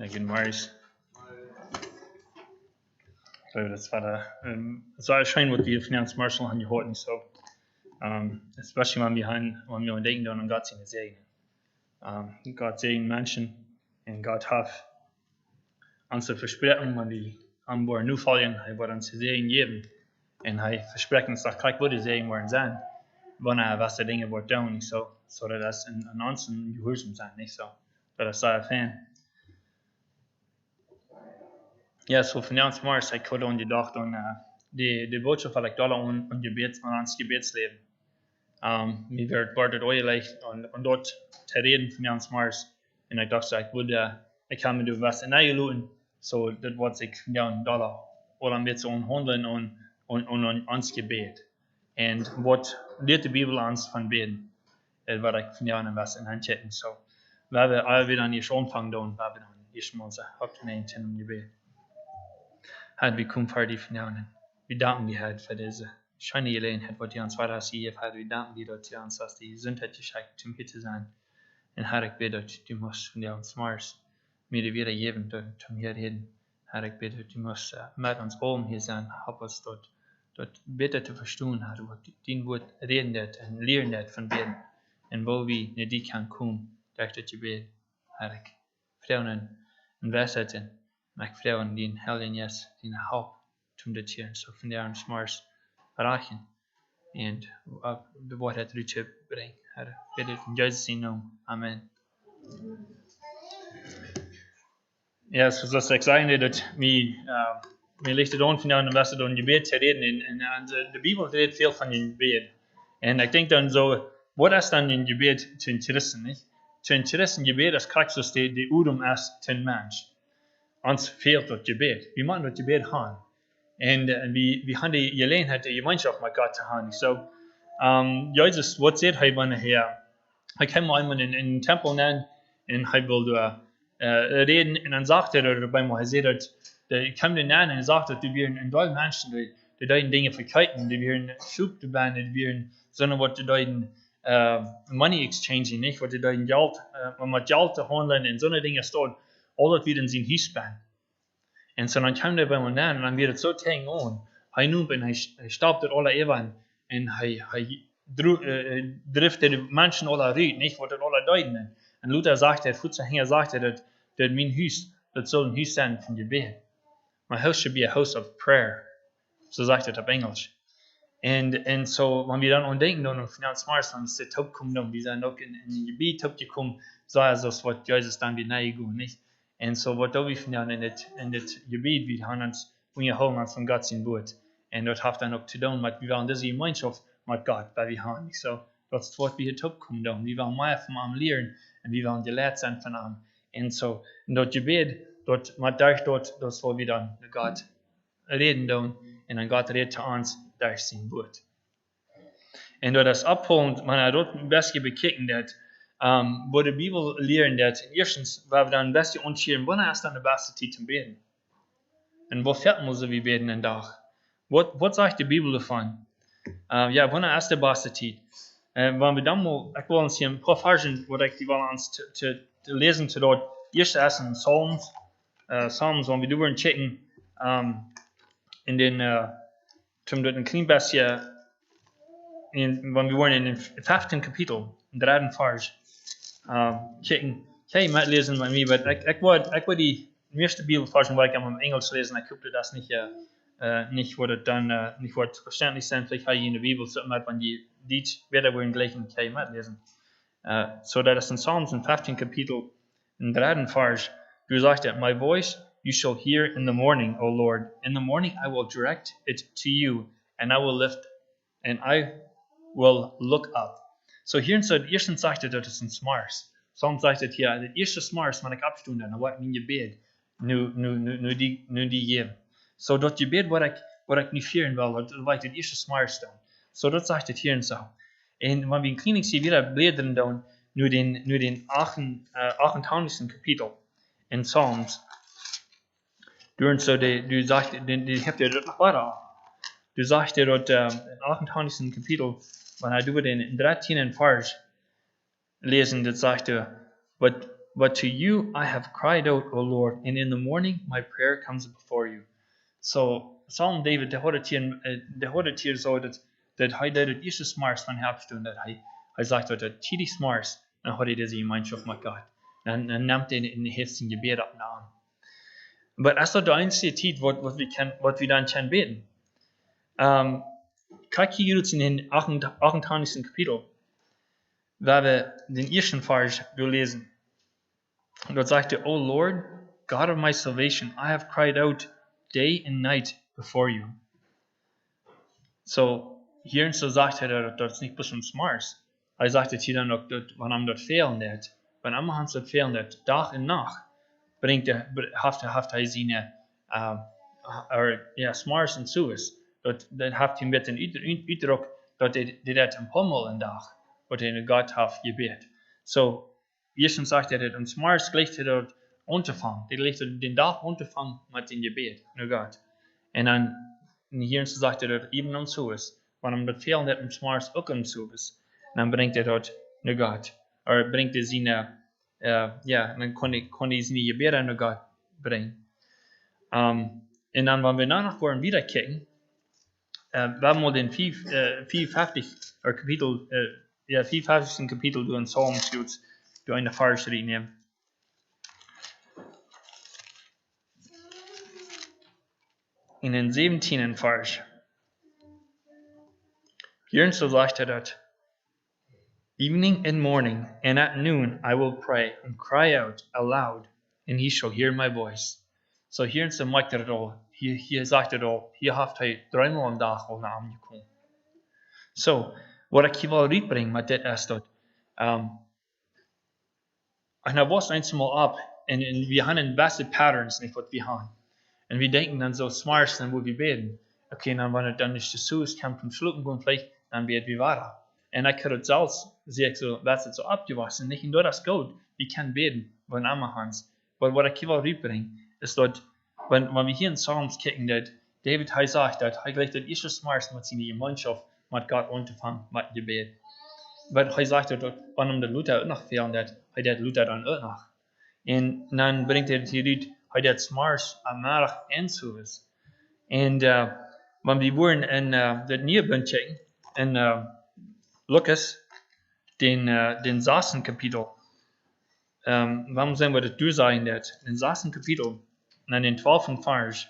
Guten Morgen. So, das war erscheinen, was wir Finanzmarschall haben gehört, nicht so. Especially when wir denken an Gott seine Segen. Gott segnet Menschen und Gott hat uns versprochen, wenn die an Bord nu fallen, er wird uns Segen geben. Und er verspricht uns, dass gleich würde Segen werden sein, wenn was der Dinge wird tun, nicht so. So, dass das in uns ein Gehorsam sein, nicht so. Das sei Fan. Ja, so Finanzmarsch, ich habe dann gedacht an die Botschaft, die ich da an ans Gebetsleben. Mir wird euch und dort zu reden Finanzmarsch. Und ich dachte, ich kann mir was in einladen, so das was ich von da oder mit so handeln und ans Gebet. Und was lehrt die Bibel uns von beten, was ich von was in Handchecken. So, weil wir alle wieder nicht anfangen, dann weil wir dann erstmal unser Hauptnehmen im Gebet. Herr, wir kommen vor die von wir danken dir, Herr, für diese schöne Gelegenheit, was dir uns weiter gegeben hat. Wir danken dir, dass dir uns die Gesundheit geschenkt zum hier zu sein. Und Herr, ich bitte, du musst von dir uns Mars mir wieder geben, zum hier reden. Herr, ich bitte, du musst mit uns oben hier sein, hab uns dort bitte zu verstehen, Herr, was dein Wort reden wird und lehren wird von dir. Und wo wir nicht die kann kommen, durch das Gebet, Herr, ich freue und Weisheiten. Maar ik vraag aan die Heiligen Geest, die help om dit hier, zo van daar ons Mars raken. En de woordheid eruit brengen. Herr, bid het in Jezus' naam. Amen. Ja, zoals ik zei, dat mij ligt het aan van jou en was het aan gebed te reden. En de Bijbel redt veel van je gebed. En ik denk dan zo, wat is dan in gebed te interesse, niet? Te interesse in gebed is krijgt zoals de udom is ten mens. Ons fehlt dat gebed. We moeten dat gebed gaan. En we gaan die gelegenheid, de gemeenschap met God te gaan. So, Jezus, wat zegt hij wanneer hij kwam eenmaal in een tempel nemen en hij wilde reden en dan zegt hij erbij, hij zei dat hij kwam nemen en hij zegt dat er weer een deel mensen die deiden dingen verkijken, die weer een schub te zijn, die weer zo'n wat die deiden money exchanging, niet? Wat die deiden geld, om met geld te handelen en zo'n dingen staat. Al dat weer in zijn huis ben. En zo dan kwam hij bij me na en dan weer het zo tegen aan. Hij noemt en hij stapte alle even en hij drifte de mensen alle uit, niet wat het alle duiden. En Luther zegt, het voetsenhanger zegt dat mijn huis, dat zal een huis zijn van gebed. My house should be a house of prayer. Zo zegt het op Engels. En zo, wanneer we dan ontdekken dan op Finanzmarkt, wanneer ze top komen dan, we zijn ook in een gebied opgekomen, zoals wat Jezus dan weer nagegaan, niet? En zo wat we van in dit gebied, we gaan ons onderhouden van God zijn woord. En dat heeft dan ook te doen met, we willen deze gemeenschap met God, bij we gaan. Zo, dat is wat we hier opkomen dan. We willen meer van hem leren, en we willen geleerd zijn van hem. En zo, dat gebied, dat met dat is wat we dan met God reden doen, en dan God redt te ons door zijn woord. En dat is ophoudend, maar dat een beetje bekijken dat, wo de Bibel leren dat, eerstens, waar we dan een beetje ontscheren, wanneer is dan de beste tijd om beden? En wat vet moeten we beden een dag? Wat zegt de Bibel ervan? Ja, wanneer is de beste tijd? Wanneer we dan mal, ik wil eens hier een paar versen, wat ik die wil ons te lezen, te dat eerste is in Psalms, wanneer we doen checken, in den, zum dort een klein beetje, wanneer we worden in het 15 kapitel, in de 3 vers, checken. Kan je met lezen met mij, maar ik wil die meeste Bibelversen, waar ik hem in Engels lezen, ik hoop dat dat niet wordt het dan, niet wordt verständlich zijn, vielleicht ga je in de Bibel zo met, wanneer die dit weer worden gleichen, kan je met lezen. So dat is in Psalms in 15 kapitel, in de 3 vers, du zegt het, my voice you shall hear in the morning, O Lord. In the morning I will direct it to you, and I will lift, and I will look up. So hier in het eerste zegt het dat het een smars. Soms zegt het hier, het eerste smars, maar ik afstond dan, wat mijn gebed, nu die geven. So dat gebed wat ik niet vieren wil, dat lijkt het eerste smars dan. So dat zegt het hier en zo. En wanneer we in kliniek zien, weer bladeren dan, nu den 28. kapitel in Psalms. Toen zo, du zegt, die hebt je dat nog wat af. Du zegt dat in 28. kapitel, wanneer du den 13. vers lezen, dat zegt, but But to you I have cried out, O Lord, and in the morning my prayer comes before you. So Psalm David, de had het hier zo dat hij deed het eerste smars van hebt doen, dat hij zegt dat het tidig smars, dan had hij deze gemeenschap met God. Dan neemt hij in heeft zijn gebed op aan. Maar als dat de einzige tijd wat we dan kunnen beten. Kijk hier jetzt in den 28. Kapitel, waar we den ersten Vers lezen. Dort sagt er, O Lord, God of my salvation, I have cried out day and night before you. So, hier so sagt er, dat is niet bloß smars. Hij zegt het hier dan ook, wanneer dat fehlen net. Wanneer hij dat fehlen net, dag en nacht, heeft hij zijn smars en zoes. Dat heeft hij met een uitdruk, dat hij dat een pommel een dag, wat hij in God heeft gebed. So, eerst sagt er, dat een smars gleicht hij dat unterfangen. Die legt den Dag unterfangen mit dem Gebet, nur Gott. Und dann hier sagt er, dass eben um so ist. Wenn ihm das fehlen hat, im Smars auch um so ist, dann bringt er dort nur Gott. Oder bringt er seine, dann kann er seine Gebete nur Gott bringen. Und dann, wenn wir danach wollen wieder kicken, wir haben mal den 54. Kapitel, 54. Kapitel durch den Psalm durch eine Vers reinnehmen. In den 17. Vers. Hier so sagt er dat. Evening and morning, and at noon I will pray and cry out aloud, and he shall hear my voice. So hier so maakt er het al. Hier sagt er al. Hier heeft hij 3 maal een dag al naar aangekomen. So, wat ik hier wil uitbrengen met dit is dat. En dat was eenmaal op. En we hebben een beste patterns niet wat we hebben. Und wir denken dann so smart, dann wo wir beten. Okay, dann wenn er dann nicht dazu ist, kann vom Schlucken gehen, vielleicht, dann beten wir weiter. Und ich kann das selbst, sehe ich so, was jetzt so abgewaschen, nicht nur das gut, wir können beten, wenn einmal Hans. Weil was ich hier will rüberbringen, ist dort, wenn wir hier in Psalms kicken, dass David sagt, dass er gleich das erste smart mit seiner Gemeinschaft, mit Gott unterfangen, mit Gebet. Weil er sagt, dass wenn der Luther auch noch fehlen, dass er Luther dann auch noch. Und dann bringt er die Lied, hij dat smars aanmalig en zo is. En wanneer we worden in dat nieuwbund checken, in Lucas, den 6. Kapitel, waarom zijn we dat doorzagen dat? In 6. Kapitel, en in 12. Vers.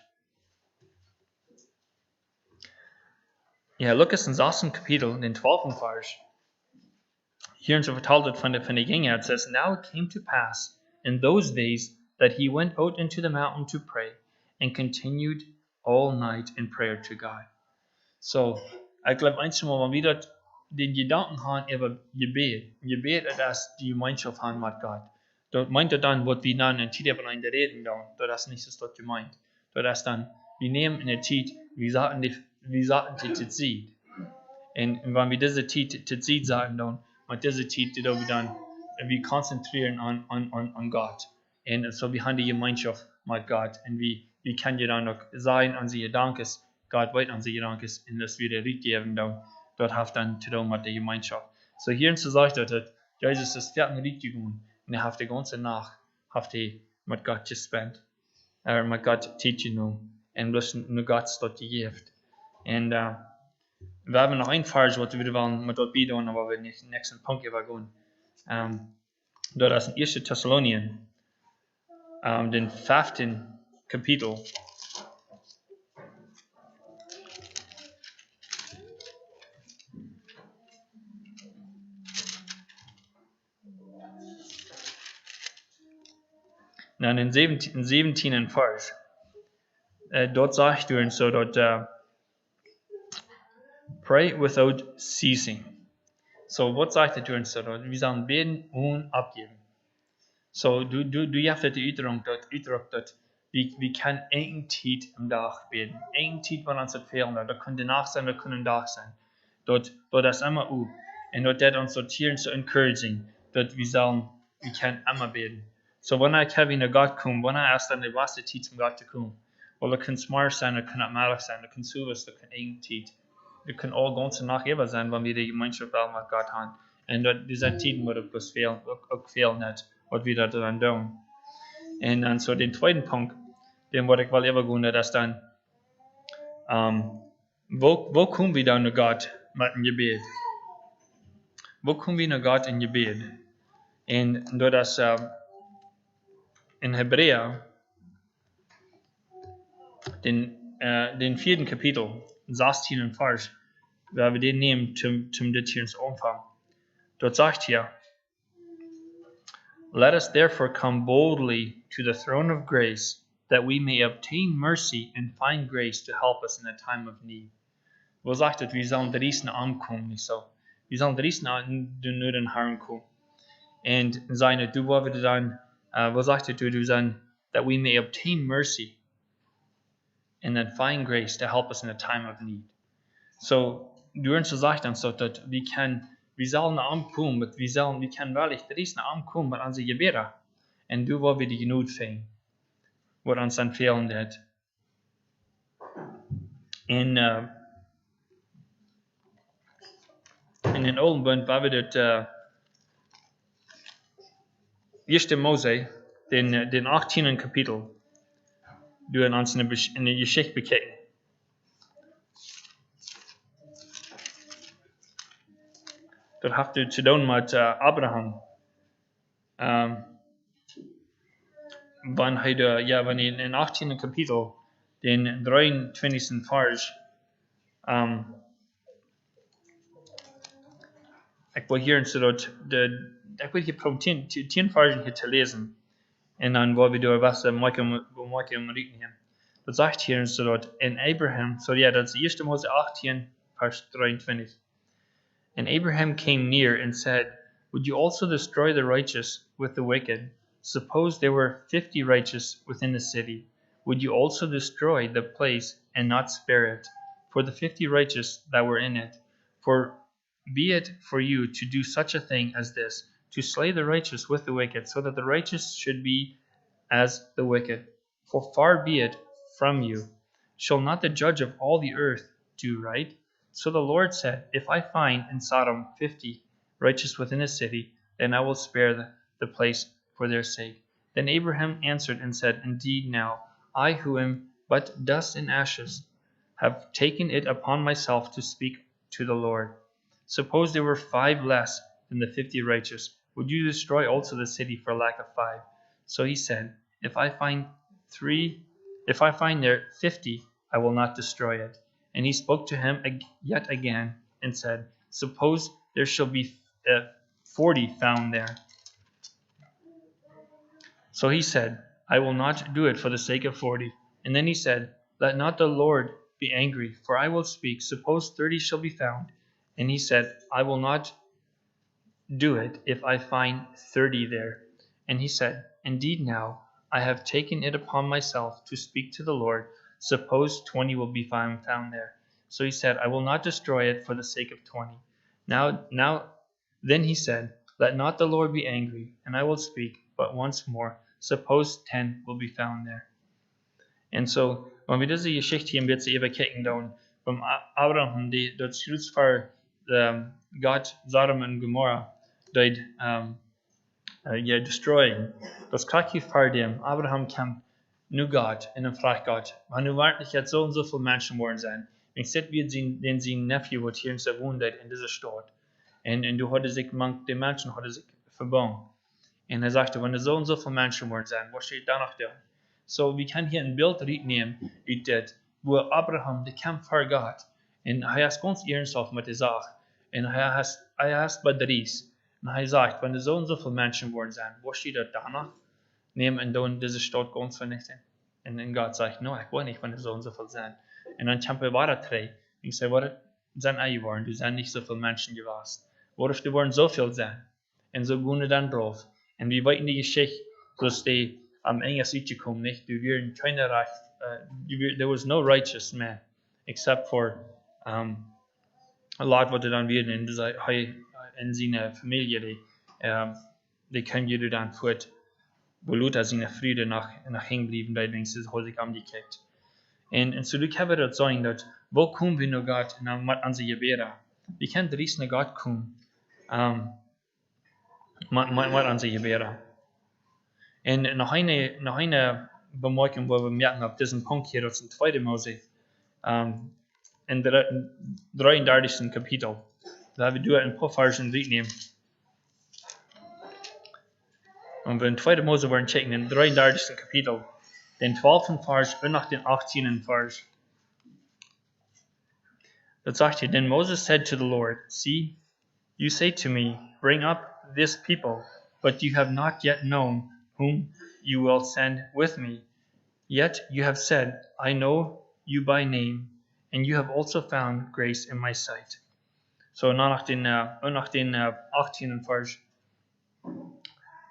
Ja, Lucas in 6. Kapitel, in 12. Vers. Hier so vertelt het van de Gänge. It says, Now it came to pass in those days that he went out into the mountain to pray and continued all night in prayer to God. So, ich glaube, einmal, wenn wir dort den Gedanken haben über Gebet ist die Gemeinschaft haben mit Gott. Dort meint er dann, was wir dann in Zeit miteinander reden, dort ist nicht das dort gemeint. Dort ist dann, wir nehmen in der Zeit, wir sagen die Zeit. Und wenn wir diese Zeit sagen, dann, mit dieser Zeit, wir konzentrieren an Gott. Und so wir haben die Gemeinschaft mit Gott. Und wir können ja dann noch sagen an sie Dankes, Gott weit an sie Dankes, und das wieder geben, dort hat dann zu tun mit der Gemeinschaft. So hier zu sagen, dass Jesus ist fertig mit gegangen, und er hat die ganze Nacht mit Gott gespendet, mit Gott genommen, und bloß nur Gott dort gegeben. Und wir haben noch ein Vers, was wir wollen mit dort bieten, aber wir nicht den nächsten Punkt übergehen. Dort ist in 1. Thessalonien. Den 5. Kapitel. Dann in 17. Vers. Dort sagt er so, dort pray without ceasing. So, was sagt er so, dort? Wir sollen beten und abgeben. So, du hast die Uitdruk dat wir können eine Zeit am Tag beten. Eine Zeit, wenn uns das fehlen, da kann die Nacht sein, da kann ein Tag sein. Dort ist immer auf. Und dort hat uns dort hier so encouraging, dass wir können immer beten. So, wenn ich in Gott komme, wenn erst dann die beste Zeit zum Gott zu kommen, weil da kann smart sein, da kann abmalig sein, da kann sowas, da kann eine Zeit. Da kann all ganze Nacht über sein, wenn wir die Gemeinschaft mit Gott haben. Und dort, diese Zeiten, wo das fehlen nicht. wat wir da dann doen. En dan zo den tweeden Punkt, den wat ik wel even gaan, dat is dan, wo komen we dan naar God met een gebed? Wo komen we naar God in gebed? En dat is in Hebräer, den 4. Kapitel, 16. Vers, waar we den nemen zum dit hier ins Umfang. Dort sagt hier, let us therefore come boldly to the throne of grace, that we may obtain mercy and find grace to help us in a time of need. Wo sagt het, wir sollen dries naar aankomen, niet zo. Wir sollen dries naar den Herrn komen. En zijn du wat we dan, wo sagt het, du zijn, that we may obtain mercy and then find grace to help us in a time of need. So, du uns sagt dann so, dass wir sollen ankommen, wir können wirklich dries naar aankomen met onze gebeden. En du wat we die genoeg vinden, wat ons dan fehlen hat. In den Olden Bund war wir dort 1. Mose, den 18. Kapitel, du uns in der Geschichte bekijken. Dat heeft u te doen met Abraham. Wanneer in den 18. Kapitel, den 23. Vers, ik wil hier ik wil hier proberen 10 Versen hier te lezen. En dan wil we door was maken hier. Dat zegt hier zodat in Abraham, so ja, dat is 1. Mose 18, vers 23. And Abraham came near and said, would you also destroy the righteous with the wicked? Suppose there were 50 righteous within the city. Would you also destroy the place and not spare it for the 50 righteous that were in it? For be it for you to do such a thing as this, to slay the righteous with the wicked, so that the righteous should be as the wicked. For far be it from you. Shall not the judge of all the earth do right? So the Lord said, if I find in Sodom 50 righteous within a city, then I will spare the place for their sake. Then Abraham answered and said, indeed now, I who am but dust and ashes, have taken it upon myself to speak to the Lord. Suppose there were 5 less than the 50 righteous, would you destroy also the city for lack of 5? So he said, if I find there 50, I will not destroy it. And he spoke to him yet again and said, suppose there shall be 40 found there. So he said, I will not do it for the sake of 40. And then he said, let not the Lord be angry, for I will speak. Suppose 30 shall be found. And he said, I will not do it if I find 30 there. And he said, indeed now, I have taken it upon myself to speak to the Lord. Suppose 20 will be found there. So he said, I will not destroy it for the sake of 20. Then he said, let not the Lord be angry, and I will speak, but once more, suppose 10 will be found there. And so, wenn wir diese Geschichte hier ein bisschen überkicken, dann, beim Abraham, dort schützt für Gott, Sodom und Gomorrah, dort destroyen. Das kriegt hier für dem, Abraham kam nu Gott, und dann fragt Gott, wenn du wirklich jetzt so und so viele Menschen worden sein, dann sieht wir den sein Nephew, was hier in der Wohnheit in dieser Stadt. Und du hattest sich, die Menschen hatten sich verbunden. Und er sagte, wenn du so und so viele Menschen worden sein, was steht da noch da? So, wir können hier ein Bild nehmen, wo Abraham, der kämpft für Gott. Und er ist ganz ernsthaft mit der Sache. Und er ist bedrießt. Und er sagt, wenn du so und so viele Menschen worden sein, was steht da noch? Nehmen und dann diese Stadt ganz vernichten. Und dann Gott sagt, no, ich will nicht, wenn du so und so viel sein. Und dann kämpfen wir weiter drei. Und ich sage, was sind alle geworden? Du sind nicht so viele Menschen gewesen. Worauf du wollen so viel sein? Und so gehen wir dann drauf. Und wir weiten die Geschichte, dass die am Ende rausgekommen nicht. Du wirst keine Recht, there was no righteous man, except for a lot, was dann wird in seiner Familie, die können jeder dann fort, wo Luther seine Friede nach hängen blieben, da wenigstens häufig angekickt. Und so, du kannst das sagen, dass, wo kommen wir noch Gott, mit unseren Gebeten? Wir können dries nach Gott kommen, mit unseren Gebeten. Und noch eine Bemerkung, wo wir merken, auf diesem Punkt hier, das ist 2. Mose, in der 33. Kapitel. Da wir durch ein paar Versen nehmen. Und wir in 2. Mose wollen checken, in 33. Kapitel, den 12. Vers und nach den 18. Vers. Das sagt hier, then Moses said to the Lord, see, you say to me, bring up this people, but you have not yet known whom you will send with me. Yet you have said, I know you by name, and you have also found grace in my sight. So nach den 18. Vers.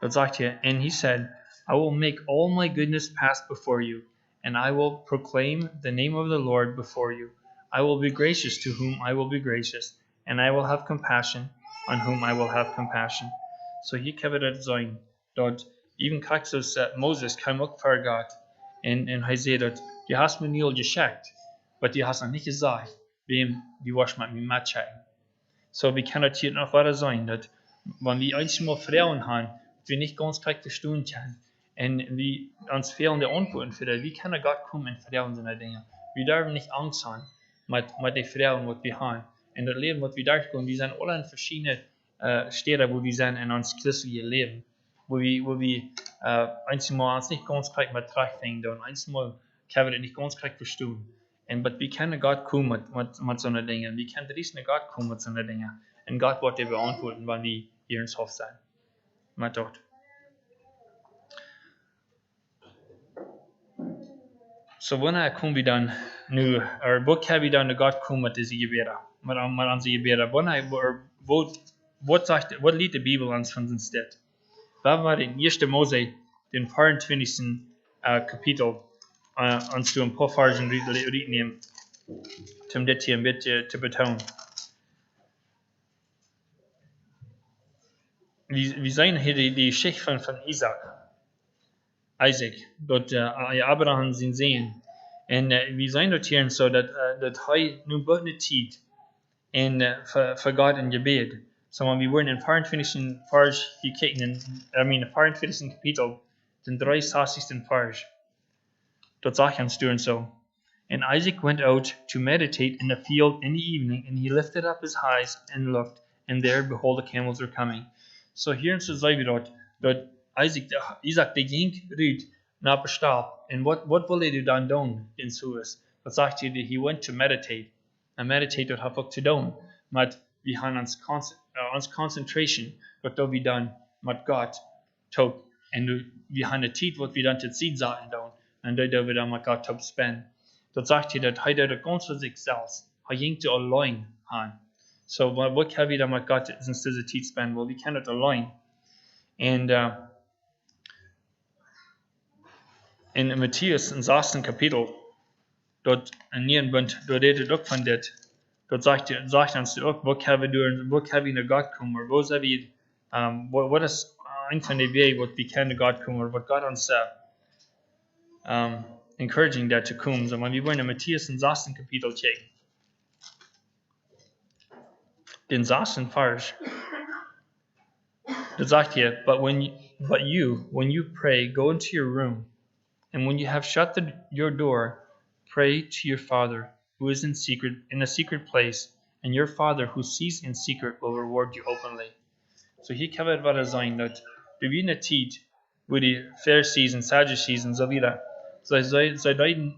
Das sagt hier, and he said, I will make all my goodness pass before you, and I will proclaim the name of the Lord before you. I will be gracious to whom I will be gracious, and I will have compassion on whom I will have compassion. So hier kan we dat zijn, dat even Christus Moses kwam ook voor God, en hij zei dat, je hast me niet al geschickt, maar je hast nog niet gezegd, wem die was met me matchen. So wie kan het hier nog weiter zijn, dat wanneer we eenmaal vrouwen hebben, wir nicht ganz korrekt verstehen können. Und wie uns fehlende Antworten für das, wie kann Gott kommen und Frauen sind Dinge. Wir dürfen nicht Angst haben mit den Frauen, die wir haben. In das Leben, das wir durchgehen, wir sind alle in verschiedenen Städten, wo wir sind in uns christlichen Leben. Wo wir einmal uns nicht ganz korrekt mit Trachtfinden und einmal können wir das nicht ganz korrekt verstehen. Und wie kann Gott kommen mit so einer Dinge? Wie kann der Riesen Gott kommen mit so einer Dinge? Und Gott wird dir beantworten, wenn wir hier ins Hof sind. Maar tot. So wanneer komen we dan nu, wat kan we dan naar God komen met deze gebeden, met onze gebeden? Wat liet de Bijbel ons van zijn stad? We hebben in 1. Mose, den 24. Kapitel, ons door een paar versen nemen, om dit hier een beetje te betonen. Wir sehen hier die Geschichte von Isaac, dort Abraham sind sehen. Und wir sehen dort hier so, dass er nun bald Zeit für Gott in Gebet. So, wir wurden in 24. Vers gekickt, in 24. Kapitel, den 63. Vers. Dort sagt uns doing so. And Isaac went out to meditate in the field in the evening, and he lifted up his eyes and looked, and there, behold, the camels were coming. So hier so sei wir dort Isaac, der ging rüt nach dem Stab. And what will he dann tun in Suez? Das sagt hier, he went to meditate. And meditate dort hat auch zu tun. Mit wir haben uns Concentration, was da wir dann mit Gott tun. Und wir haben eine Zeit, was wir dann zu Zeit sagen tun. Und da wir dann mit Gott spenden. Das sagt hier, dass er ganz für sich selbst, er ging zu allein haben. So, what can we do with God since there's a teach span? Well, we cannot align. And in Matthäus, im 6. Kapitel, dort in jedem Bund, dort redet auch von das. Dort sagt uns auch, wo kann wir nach Gott kommen, oder wo sind wir, was ist ein von den Wegen, wo wir können nach Gott kommen, oder was Gott uns encouraging that to come. So, wenn wir wollen in Matthäus, im 6. Kapitel checken, den 6. Vers, das sagt hier, but when you pray, go into your room, and when you have shut your door, pray to your Father who is in a secret place, and your Father who sees in secret will reward you openly. So hier kann es weiter sein, dass du wie eine Zeit, wo die Pharisees und Sadducees und so wieder, sie deuten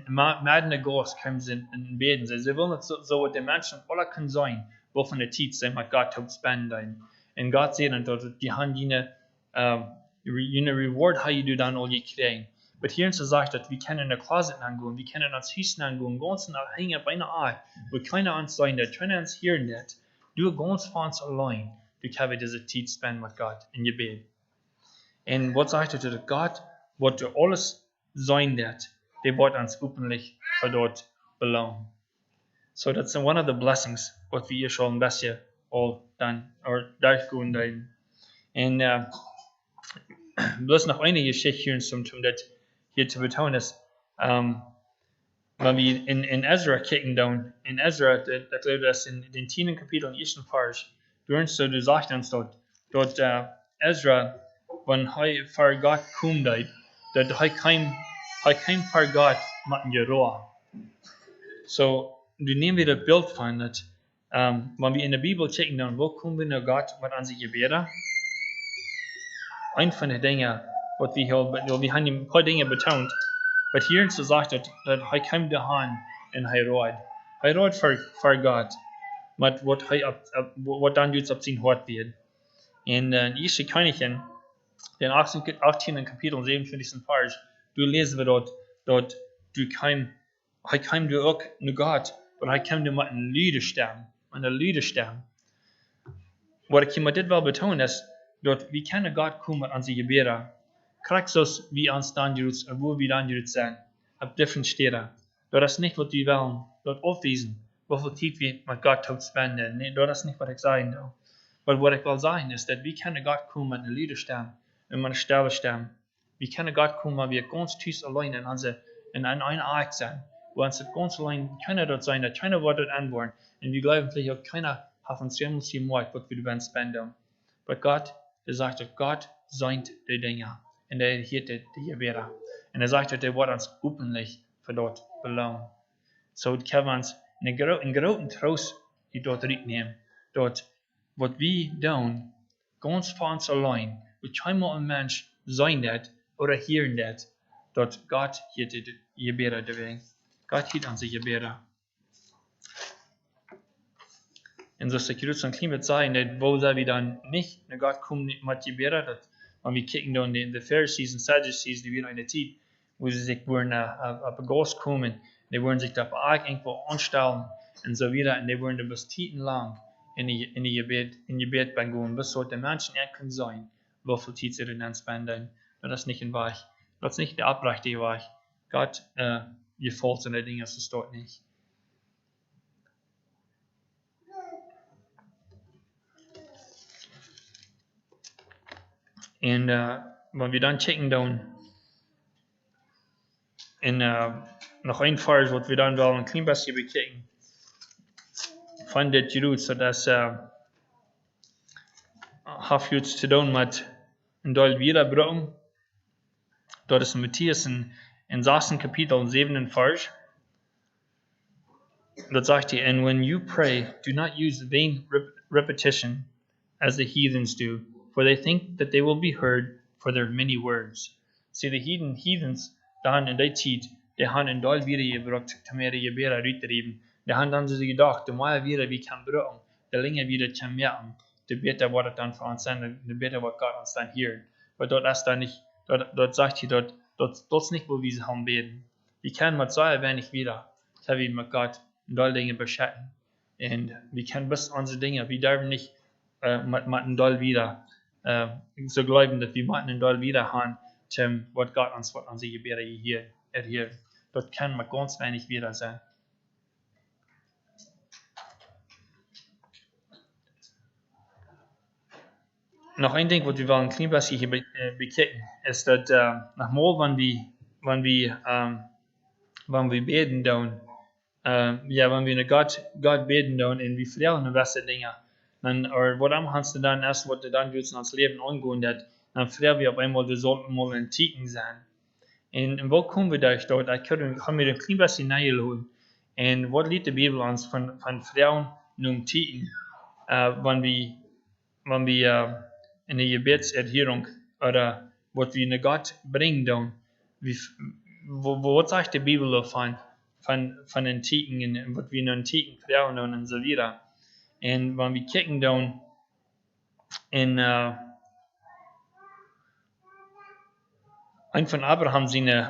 madene Ghost kommen sie in Beten. Sie wollen nicht so die Menschen alle können sein, wovon der Zeit sein mit Gott zu spenden. Und Gott sagt dann, dass die haben jene Reward, how you do dann all you kriegen. Aber hier uns sagt, dass wir können in der Closet angehen, wir können uns Hüsten angehen, ganz nach hängen bei einer Art, wo keiner uns sein, der keiner uns hören wird. Du ganz für uns allein, du kannst diese Zeit spenden mit Gott in Gebet. Und was sagt er, dass Gott, was du alles sein wird, der wird uns öffentlich für dort belohnen. So that's one of the blessings what we schon besser all done or durchgehen dann. Und bloß noch eine Geschichte hier zum das hier zu betonen ist, wenn wir in Ezra kicken down, in Ezra, das lebt das in den 10. Kapitel, 1. Vers, du sagst uns dort Ezra wenn er für Gott kommt, dass er kein für Gott mit dir roh. So, du nehmen wir das Bild von, dass, wenn wir in der Bibel checken, dann wo kommen wir nach Gott mit unseren Gebeten? Ein von den Dingen, was wir haben ein paar Dinge betont, aber hier ist gesagt, dass er kommt daheim und er rot. Er rot für Gott, mit was dann jetzt auf sein Hort wird. In 1. Königin, den 18. Kapitel, 27. Vers, du lesen wir dort du kam du auch nach Gott, aber kam du mit einer Liederstamm, Was ich mit dit betonen ist, dass wir können Gott kommen mit unseren Gebeten. Kriegst uns, wie uns dann jetzt, wo wir dann jetzt sind, auf different Städte. Das ist nicht, was wir wollen, dort aufwiesen, wie viel Zeit wir mit Gott spenden. Nee, das ist nicht, was ich sagen will. Aber was ich will sagen ist, dass wir können Gott kommen mit einer Liederstamm und mit einer Stellestamm. Wir können Gott kommen, wenn wir ganz tief allein in einer Art sind. Wo uns ganz allein keiner dort sein, dass keiner dort anwohnen. Und wir glauben vielleicht auch keiner hat uns jemals die Macht, was wir spenden. Aber Gott, der sagt, dass Gott seint die Dinge. Und er hielt die Gebete. Und er sagt, dass er wird uns öffentlich für dort belohnen. So können wir uns einen großen Trost die dort nehmen. Dort, was wir tun, ganz für uns allein, wir keiner ein Mensch sein das oder hören das, dort Gott hielt die Gebete deswegen. Gott hielt uns die Gebete. Und so ist es ein klein bisschen sagen, dass wo wir dann nicht nach Gott kommen mit Gebete, wenn wir kicken dann die Pharisees und Sadducees, die wieder in der Zeit, wo sie sich wollen auf den Gast kommen, die wollen sich da irgendwo anstellen und so wieder, und die wollen da bis lang in die Gebet gehen, bis so die Menschen können sein, wie viel Zeit sie dann spenden. Das ist nicht ein Weg. Das ist nicht der abrechte Weg. Gott gefällt seine Dinge, das ist dort nicht. Und wenn wir dann checken, dann noch ein Vers, was wir dann wollen, ein klein bisschen bekicken, von der Jebaets, so dass hat jetzt zu tun mit ein Teil Wiederbrücken. Dort ist Matthäus in 6. Kapitel 7. Vers. Dort sagt er, and when you pray, do not use vain repetition as the heathens do, for they think that they will be heard for their many words. See, the heathens, dann in der Zeit, die haben in Teil wiedergebracht, um ihre Gebete rauszutreiben. Die haben dann so gedacht, der mehr wieder wir kann brücken, der länger wieder kann merken, der besser wird dann für uns sein, der besser wird Gott uns dann hören. Aber dort ist da nicht, dort sagt er, dort ist nicht, wo wir sie haben beten. Wir können mit so wenig wieder, so wie mit Gott, in all Dinge beschatten. Und wir können bis unsere Dinge, wir dürfen nicht mit einem Doll wieder so glauben, dass wir mit einem Doll wieder haben, was Gott uns, was unsere Gebete hier erhört. Dort kann man ganz wenig wieder sein. Noch ein Ding, was wir wollen, klein bisschen hier bekicken, ist, dass nochmal, wenn wir beten, dann, wenn wir Gott beten, dann, und wir fragen gewisse Dinge, dann, oder was kannst du dann erst, was du dann willst, ins Leben angehen, dann fragen wir auf einmal, du solltest mal in Tiken sein. Und wo kommen wir dort? Da können wir ein klein bisschen näher holen. Und was liegt die Bibel uns von Frauen nun Tiken, wenn wir in der Jebaets Erhiron oder was wir in Gott bringen, dann, was sagt die Bibel davon, von den Tiken und was wir in den Tiken Frauen und so weiter. Und wenn wir kicken dann in ein von Abraham seine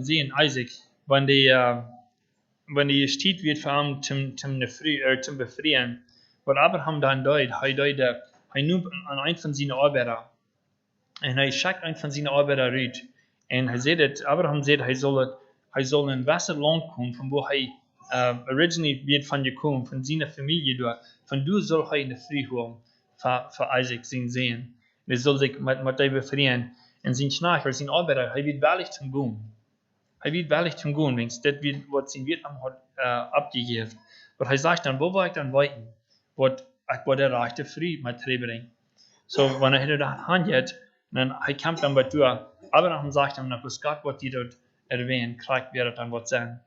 Sehen, Isaac, wenn die steht wird für ihn zum Befreien, was Abraham dann er nimmt an einen von seinen Arbeiter und er schickt einen von seinen Arbeiter raus. Und Abraham sagt, er soll in Wasser Land kommen, von wo er originally wird von gekommen, von seiner Familie durch. Von du soll er in der Früh holen für Isaac sein Sehen. Er soll sich mit ihm befreien. Und sein Schnarcher, sein Arbeiter, er wird willig zum Gehen. Wenn das wird, was sein Wirt hat abgegeben. Aber er sagt dann, wo war ich dann weiten? Was der reichte Früh mit bringen. So, wenn er da Hand hat, Und dann kämpft dann bei dir. Abraham sagt ihm, dass Gott, was die dort erwähnen, kriegt, wird dann was sein.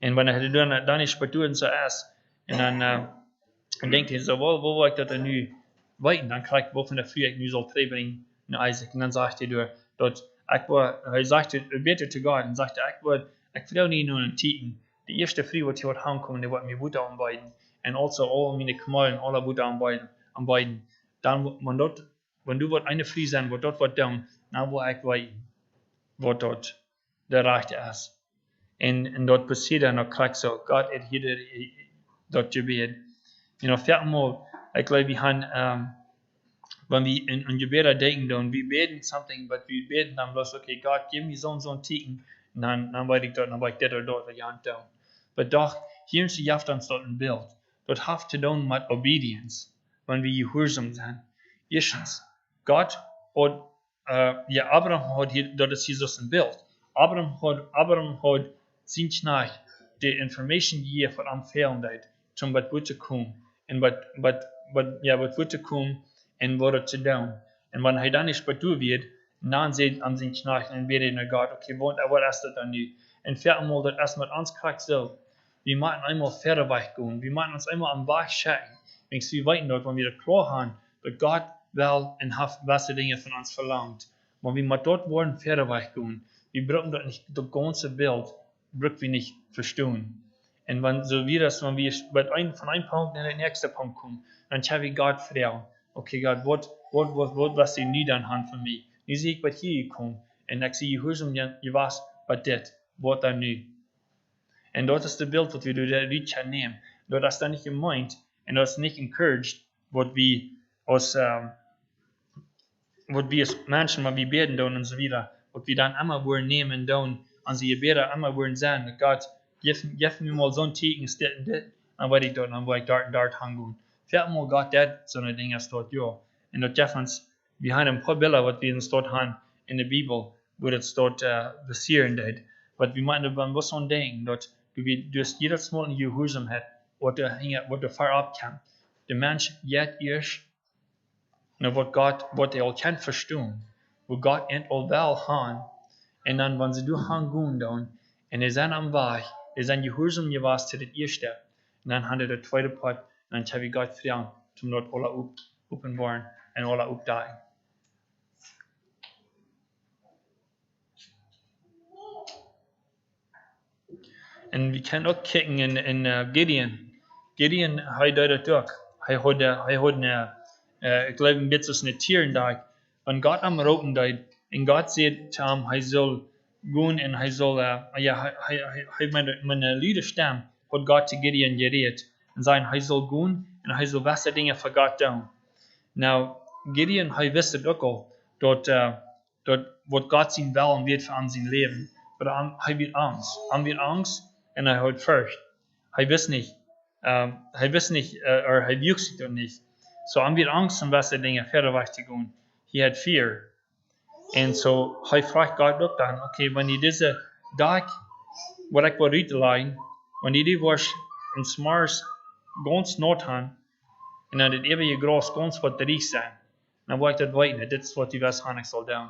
Und wenn er dann nicht bei dir zuerst, und dann denkt er so, wo will ich das denn nu weiten? Dann kriegt wo von der Früh ich nu soll bringen, in Isaac. Und dann sagt er dort, er sagt, er betet zu Gott und sagt, ich will nicht nur einen Titel. Die erste Früh, die heute heimkommen, die wird mir Butter anbeiden. Und also all meine Kamalen, alle Butter anbeiden. Dann, wenn du eine Früh sein, wo dort wird down, dann wo ich weiten. Wo dort der Recht ist. Und dort passiert dann noch kriegt so, Gott hat hier dort Gebet. Viermal, ich glaube, wir haben, wenn wir in Gebet denken, dann wir beten something, aber wir beten dann bloß, okay, Gott, gib mir so einen Titel, und dann weiß ich dort, dann weiß ich das oder dort, was ich down. Aber doch, hier ist ja dann dort ein Bild. Dort hat zu tun mit Obedience, wenn wir gehorsam sind. Erstens, Gott hat, Abraham hat hier, dort ist Jesus ein Bild. Abraham hat sein Knecht die Information gegeben von am Fehlenheit, zum was wird kommen, und was wird kommen, und was zu tun. Und wenn er dann nicht bei dir wird, dann sieht an seinen Knecht, und wird er Gott, okay, was ist das dann nicht? Und viermal, das erst mit uns kriegt so, wir machen einmal Pferde weggehen, wir machen uns einmal am Weg checken, wenn wir weiten dort, wenn wir das klar haben, dass Gott will und hat beste Dinge von uns verlangt. Wenn wir mal dort wollen, Pferde weggehen, wir brauchen dort nicht das ganze Bild, brauchen wir nicht verstehen. Und wenn wir von einem Punkt in den nächsten Punkt kommen, dann haben wir Gott fragen, okay Gott, was sie nie dann haben von mir? Wie sehe ich bei hier gekommen? Und ich sehe, ihr was bei das, was da nie. Und dort ist das Bild, was wir durch der Lied nehmen. Dort ist dann nicht gemeint, und dort ist nicht encouraged, was wir als Menschen, wenn wir beten und so weiter, was wir dann immer wollen nehmen und sie Gebete immer wollen sagen, Gott, gib mir mal so einen Ticken, dann werde ich dort und dort hängen. Viermal Gott, so eine Dinge ist dort, ja. Und dort dürfen uns, wir haben ein paar Bilder, was wir uns dort haben in der Bibel, wo das dort passieren wird. Was wir meinen, wenn wir so denken, dort, du hast jedes Mal in Gehorsam, was der vorab kann. Der Mensch jetzt erst, was er kann verstehen, wo Gott in all will haben, und dann, wenn sie durchgehen, dann, und er sind am Weg, er sind Gehorsam gewesen zu der ersten, und dann haben der zweite Part, und dann habe ich Gott fragen, zum dort alle uppenbauen und alle updagen. Und wir können auch kicken in Gideon. Gideon hat das durch. Er hat ich glaube, ein bisschen eine Tierentag. Wenn Gott am Roten deit, und Gott sagt zu ihm, er soll gehen und er soll, meine Liederstamm hat Gott zu Gideon geredet. Und sagen, er soll gehen und er soll was Dinge für Gott tun. Now, Gideon, er wusste auch, dort, was Gott sein Willen wird für sein Leben. Aber er wird Angst und er hat Furcht. Er weiß nicht, er juckt sich doch nicht. So er wird Angst, um was Dinge further wegzugehen. Er hat Fear. Und so, er fragt Gott auch dann, okay, wenn ich diese Tag, was ich will reinlegen, wenn die was in Smars ganz not haben, und dann das ewige Gras ganz was reich sein, dann will ich das weiten, das ist was die was haben, ich soll tun.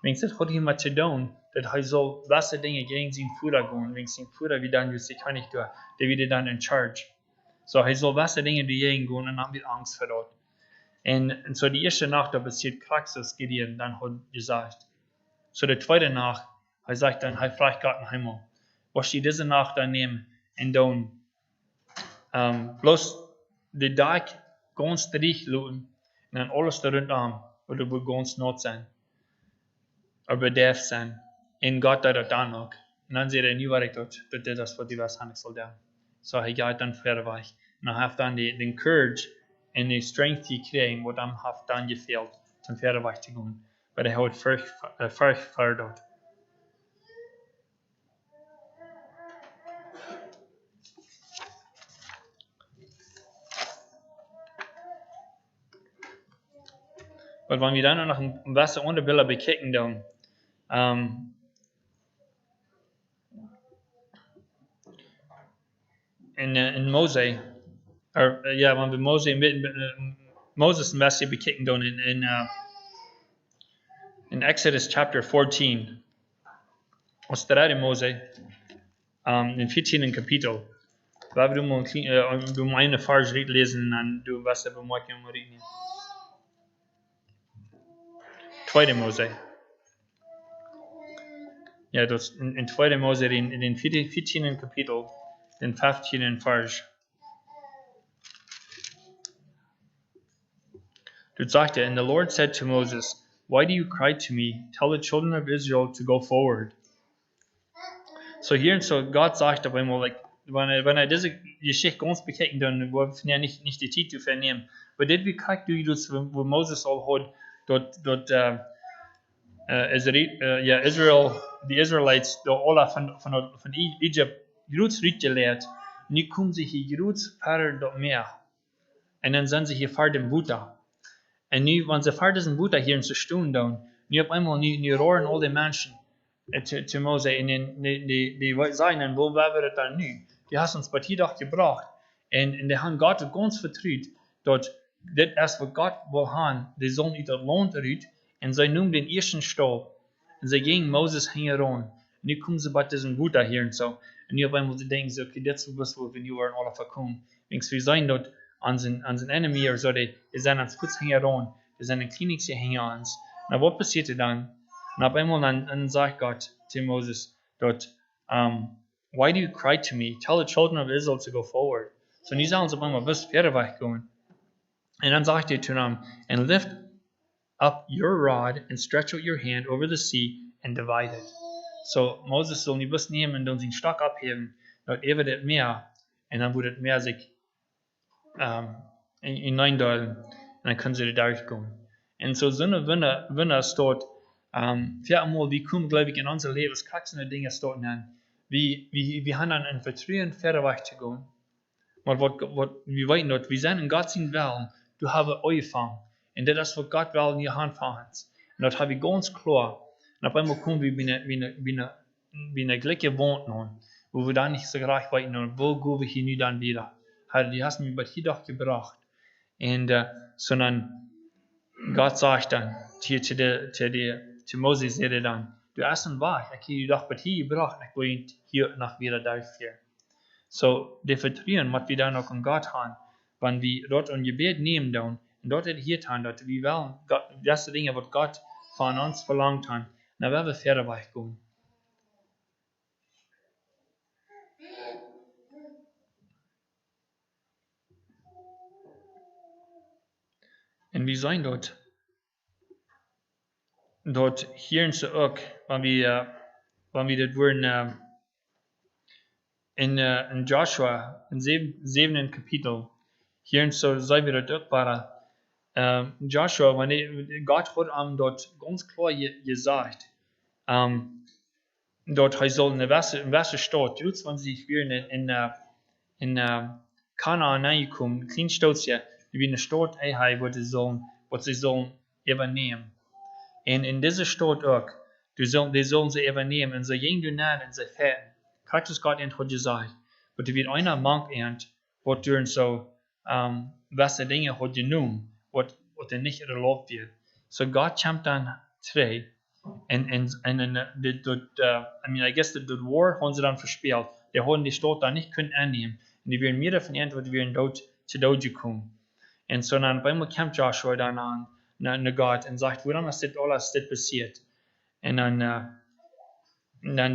Wenn ich das hat jemand zu tun, dass er soll was Dinge gegen seinen Führer gehen, wenn sein Führer wie dann just kann ich tun, der wird dann in charge. So, er soll was Dinge dagegen gehen, und dann haben wir Angst vor dort. Und so die erste Nacht, da passiert Kraxus, Gideon dann hat gesagt. So die zweite Nacht, er sagt dann, er fragt Gott im Himmel, was die diese Nacht dann nehmen und dann bloß die Tag ganz durchluten und dann alles da rundum, oder wohl ganz not sein, aber darf sein. Und Gott da dann noch. Und dann sieht er nie, was ich dort, das ist, was die was haben soll da. So er geht dann further weg. Und er hat dann den Courage und die Strength gekriegt, was ihm hat dann gefehlt, zum further weg zu gehen. Weil er hat Furcht vor dort. Weil wenn wir dann noch ein Wasser unter Bilder bekicken, dann in Mose, wenn wir Moses ein bisschen bekicken, dann in Exodus chapter 14, aus der Mose, im 14. Kapitel. Waar du meine Vers lesen und du was er bemerken muss. 2. Mose. Ja, das in 2. Mose in den 14. Kapitel, den 15. Vers. Du sagte, and the Lord said to Moses, why do you cry to me? Tell the children of Israel to go forward. So hier und so, Gott sagt auf einmal, like, wenn diese Geschichte ganz bekijkt, dann wir ja nicht die Zeit zu vernehmen. Aber das bekijkt du das, wo Moses all hat, dort Israel, die Israelites, da alle von Egypt, groß gelehrt. Und nu kommen sie hier groß verder dort mehr. Und dann sind sie hier fertig im Buddha. Und nu, wenn sie fertig sind im Buddha hier in zu stehen, dann, nu auf einmal, nu rohren all die Menschen zu Mose, und die sagen dann, wo war wir dann nu? Die hast uns bei hier doch gebracht. Und die haben Gott ganz vertraut, dort, das ist, was Gott will haben, die sollen nicht lohnt erüt, und sie nehmen den ersten Stab, und sie gingen Moses Erhiron. Und nu kommen sie bei diesem Buddha hier und so. Und nu auf einmal sie denken, okay, das ist was, wo wir nu alle verkommen. Wenigstens wir sein dort an sein Enemy, oder so, die sind ans Putz Erhiron, die sind in Klinik, sie hängen ans. Na, was passierte dann? Und auf einmal dann sagt Gott zu Moses dort, why do you cry to me? Tell the children of Israel to go forward. So nu sagen sie auf einmal, was Pferde weggehen. Und dann sagt er zu ihm, and lift up your rod and stretch out your hand over the sea and divide it. So Moses soll nicht was nehmen und dann seinen Stock abheben, dort wird das Meer, und dann wird das Meer sich hineindeulen, und dann können sie da durchgehen. Und so wenn es dort, viermal, wie kommen, glaube ich, in unser Leben, was kraxende Dinge dort an, wie haben dann ein Vertrauen Pferde wegzugehen. Maar wir weten dort, wir sind in Gott sein Willen, du hast angefangen. Und das ist, was Gott will in die Hand von uns. Und das habe ich ganz klar. Und auf einmal kommen wir wie eine gleiche Wohnung, wo wir dann nicht so recht weiten, und wo gehen wir hier nu dann wieder? Herr, die hast mich bei hier doch gebracht. Und, sondern Gott sagt dann, zu Moses, sagt er dann, du hast einen Weg, ich habe dich doch bei hier gebracht, ich will hier nach wieder durchführen. So, der Vertrauen, was wir dann noch an Gott haben, wenn wir dort ein Gebet nehmen, dann, und dort hier tun, dort wir wollen, das sind Dinge, was Gott von uns verlangt hat, dann werden wir fertig weggehen. Und wir sein dort hier in Zurück, wenn wir das wurden, in Joshua, im 7. Kapitel, hier in so, sei wir dort waren, Joshua, Gott hat ihm dort ganz klar gesagt, dort er soll in welche Stadt, jetzt wenn sie hier in Kanaan reinkommen, klein Stadtchen, wie eine Stadt was sie sollen übernehmen. Und in dieser Stadt auch, die sollen sie übernehmen, und sie gehen nach und sie fährten. Praktisch Gott hat gesagt, aber da wird einer Mank ernt, was durch so, was Dinge hat genommen, was nicht erlaubt wird. So Gott kommt dann zurück, und I guess the war haben sie dann verspielt. Die haben die Stadt dann nicht können annehmen. Und die werden mehr davon ernten, was wir dort zu Doge kommen. Und so dann, einmal kommt Joshua dann an Gott und sagt, warum ist das alles passiert? Und dann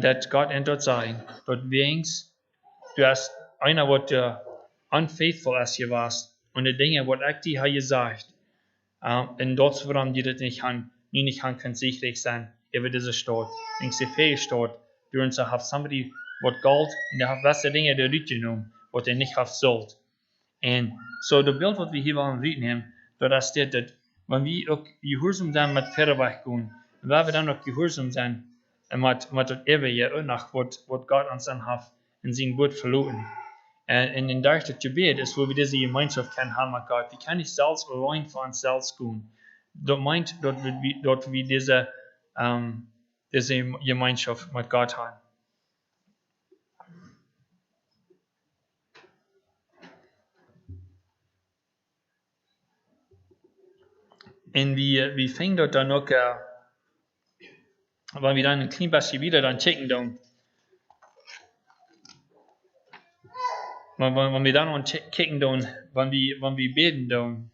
dat Gott dort sagen, dort wenigstens, du hast einer, was unfaithful ist warst, und die Dinge, was ich dir habe gesagt, und dort, warum die das nicht haben, können sicherlich sein, über diese Stadt. Wenn sie fähig steht, du und so have somebody, was Gold, und der hat was Dinge, der Rüte genommen, was er nicht hat sollt. Und so, das Bild, was wir hier wollen nehmen, das steht, dass, wenn wir auch gehorsam sind mit Pferde weggehen, wenn wir dann auch gehorsam sind, mit das Ewige auch nach, was Gott uns dann hat, in seinem Wort verloren. Und in der Gebet ist, wo wir diese Gemeinschaft können haben mit Gott. Wir können nicht selbst allein für uns selbst gehen. Dort wir diese Gemeinschaft mit Gott haben. Und wir fängen dort dann noch wenn wir dann ein klein bisschen wieder dann checken dann, wenn wir dann noch checken dann, wenn wir beten dann,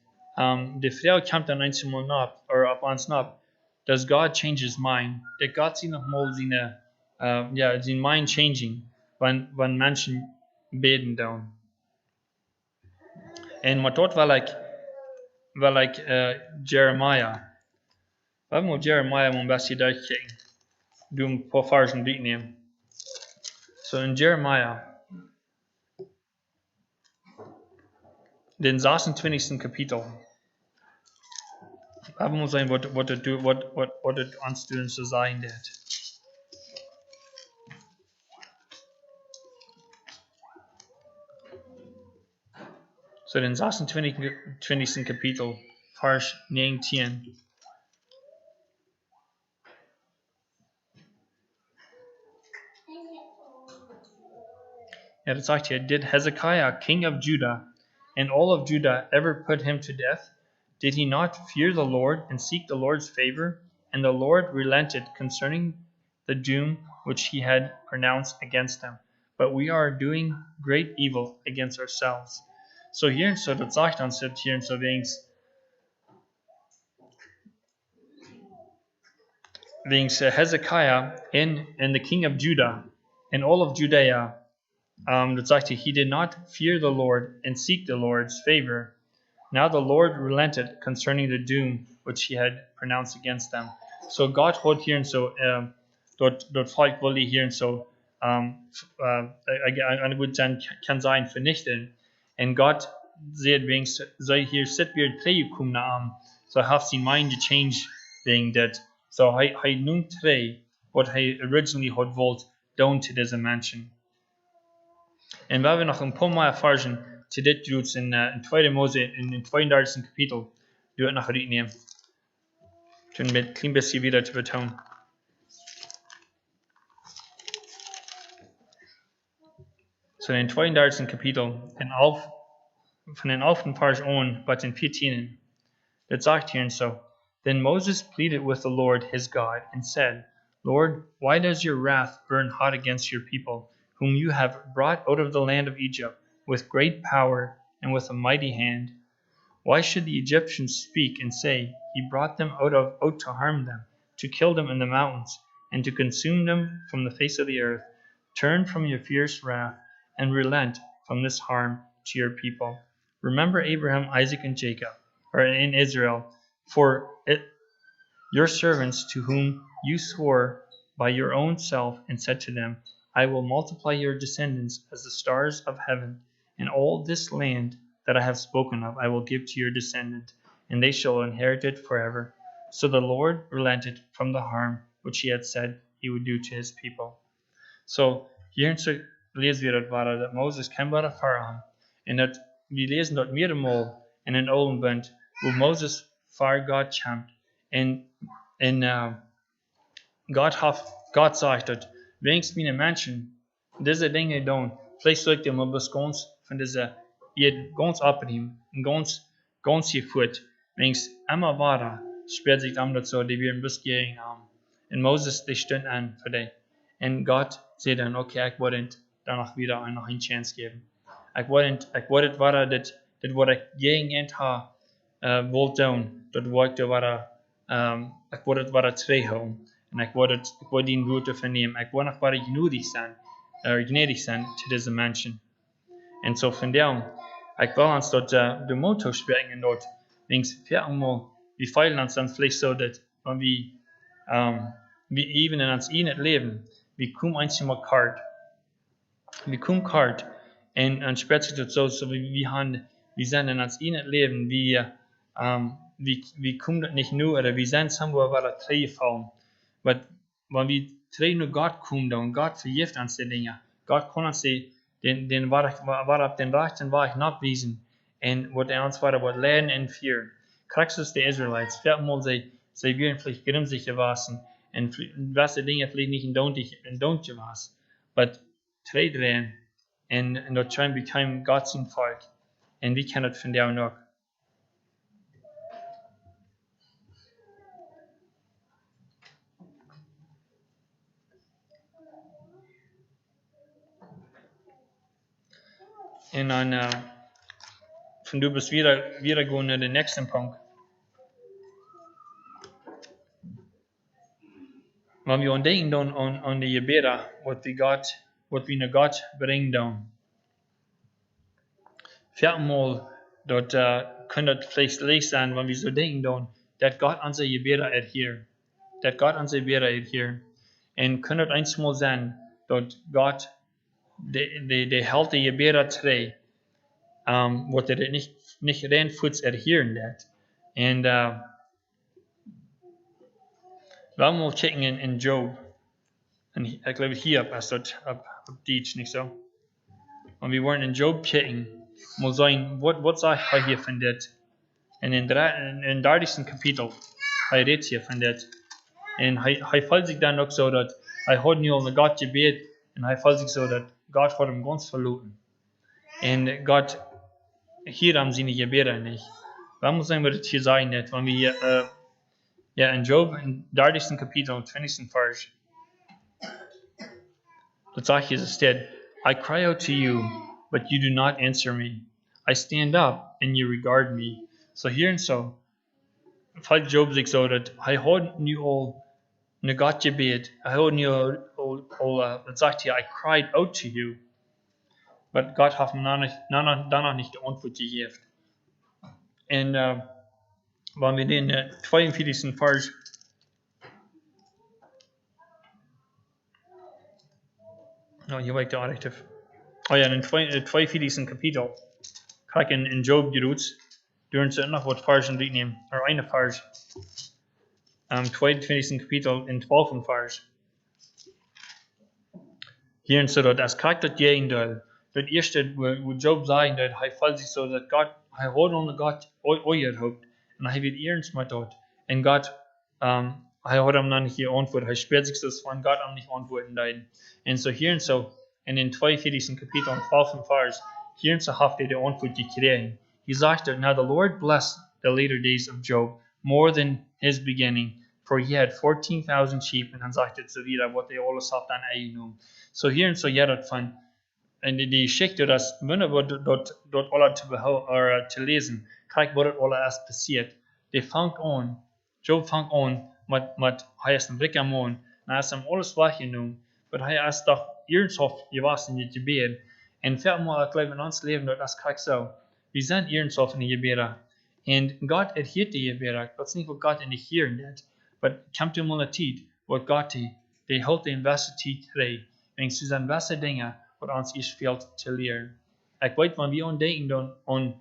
die Frau kommt dann einmal nach, oder ab uns nach, dass God changes mind, dass Gott sie nochmal sein Mind changing, wenn Menschen beten dann. Und mit dort war Jeremiah. Wir haben Jeremiah mal ein bisschen durchkriegen. Du ein paar Versen durchnehmen. So in Jeremiah, den 26. Kapitel. Wir muss sehen, was uns tun zu sein wird. So den 26. Kapitel, Vers 19. Ja, das sagt hier, did Hezekiah, king of Judah, and all of Judah ever put him to death? Did he not fear the Lord and seek the Lord's favor? And the Lord relented concerning the doom which he had pronounced against them. But we are doing great evil against ourselves. So hier, so das sagt uns hier so wegen Hezekiah and the king of Judah and all of Judea. Das sagt he did not fear the Lord and seek the Lord's favor. Now the Lord relented concerning the doom which he had pronounced against them. So Gott hat hier so, dort Volk wollte hier so, gut sein, kann sein, vernichten. Und Gott sieht, wegen so hier sit wir drei kommen so have sein mind to change wegen that. So he nun drei, what he originally had wollt, down to diese Menschen. En we hebben nog een paar meer versen te dit doet in 2 Mose in het 32. Kapitel. Doe het nog uitnemen. Toen met een klein beetje weer te betonen. So in het 32. Kapitel, van den 11. Vers aan, but in 14. Dat zegt hier zo. Then Moses pleaded with the Lord his God and said, Lord, why does your wrath burn hot against your people, whom you have brought out of the land of Egypt with great power and with a mighty hand? Why should the Egyptians speak and say, He brought them out to harm them, to kill them in the mountains, and to consume them from the face of the earth? Turn from your fierce wrath, and relent from this harm to your people. Remember Abraham, Isaac, and Jacob, or in Israel, for your servants to whom you swore by your own self and said to them, I will multiply your descendants as the stars of heaven, and all this land that I have spoken of I will give to your descendant, and they shall inherit it forever. So the Lord relented from the harm which he had said he would do to his people. So hier lezen we dat Moses kenbare Pharaoh, en dat we lezen dat meermaal in een oude bund, wo Moses voor God kämpft, en God sagt dat wenigstens meine Menschen diese Dinge doen, vielleicht sollt ihr mal bis ganz von dieser ganz abnehmen und ganz hier fort, wenigstens immer weiter sperrt sich am dazu, die wir ein bisschen haben. Und Moses, die stund an für dich. Und Gott sagt dann, okay, ich wollte danach wieder noch eine Chance geben. Ich wollte weiter das, was ich gegen ihn wollte tun, das wollte ich wollte weiter zurückholen. Und ich wollte ihn gut vernehmen. Ich wollte noch weiter gnädig sein zu diesen Menschen. Und so von der, ich will uns dort den Motto sprechen dort, wenigstens viermal, wie feilen uns dann vielleicht so, dass wenn wir even in uns nicht leben, wir kommen einmal kalt. Wir kommen kalt. Und später ist es so wie wir sind in uns nicht leben, wir kommen das nicht nur, oder wir sind somewhere weiter gefallen. Aber wenn wir drei nur Gott kommen, und Gott vergift uns die Dinge, Gott kann uns den war auf den rechten Weg nachweisen, und wird uns weiter lernen und führen. Kriegst die Israelites, viermal sie werden vielleicht grimmig gewesen, und was die Dinge vielleicht nicht in Don't gewesen, aber drei drehen, und dort schon became Gott sein Volk, und wir kennen das von der noch. Und dann, von du bist wieder gehen naar den nächsten Punkt. Wenn wir denken dann an die Gebete, was wir nach Gott bringen dann. Viermal, dort kann das vielleicht leicht sein, wenn wir so denken dann, dass Gott unsere Gebete erhört. Dass Gott unsere Gebete erhört. Und kann das einmal sein, dass Gott die hält die Gebete treu, was nicht rein kurz erhören wird. Und wir mal checken in Job. Und ich glaube, hier ist das auf Deutsch, nicht so? Und wir wollen in Job checken, mal sagen, was sagt er hier von das? Und in 30. Kapitel, er redet hier von das. Und er fühlt sich dann auch so, dass er hat nicht an Gott gebet, und er fühlt sich so, dass Gott hat ihn ganz verloren. Und Gott, hier haben seine Gebete nicht. Warum sagen wir das hier sagen nicht? Wenn wir hier, in Job, in 30. Kapitel, 20. Vers, da sagt Jesus instead, I cry out to you, but you do not answer me. I stand up, and you regard me. So hier und so, fällt Job sich so, dass er hat nicht all eine Gott gebet, er hat nicht das sagt hier, I cried out to you, but Gott hat ihm danach nicht die Antwort gegeben. Und wenn wir den 42. Vers hier war ich da richtig. In den 42. Kapitel kann ich in Job geruht, dürfen Sie noch was Versen nehmen, oder eine Vers. 22. Kapitel in 12. Vers. Hier und so, das kriegt das Gegenteil. Das erste, wo Job sagt, dass er fühlt sich so, dass Gott, er hat ohne Gott euer Haupt, und er wird ernst mit Gott. Und Gott, er hat ihm dann nicht geantwortet, er spürt sich das von Gott am nicht antworten leiden. Und so hier und so, in den 42. Kapitel und 12. Vers, hier und so hat er die Antwort gekriegt. He sagte, now the Lord blessed the later days of Job more than his beginning, for he had 14,000 sheep, und dann sagt er so wieder, was er alles hat an Eigentum. So hier und so jeder von, und die Geschichte, das wunderbar dort alle zu lesen, kriegt, was dort alles erst passiert. Job fängt an, mit heißt ein Blick am Mond, und er ist ihm alles weggenommen, aber er ist doch ernsthaft gewesen in die Gebet. Und viermal, glaube ich, in uns Leben, das kriegt so. Wir sind ernsthaft in die Gebete. Und Gott erhört die Gebete. Das ist nicht, was Gott nicht hören wird. Aber kommt mal eine Zeit, wo Gott die hält die Investition treu. Und es sind beste Dinge, was uns ist fehlt zu lernen. Ich weiß, wenn wir denken an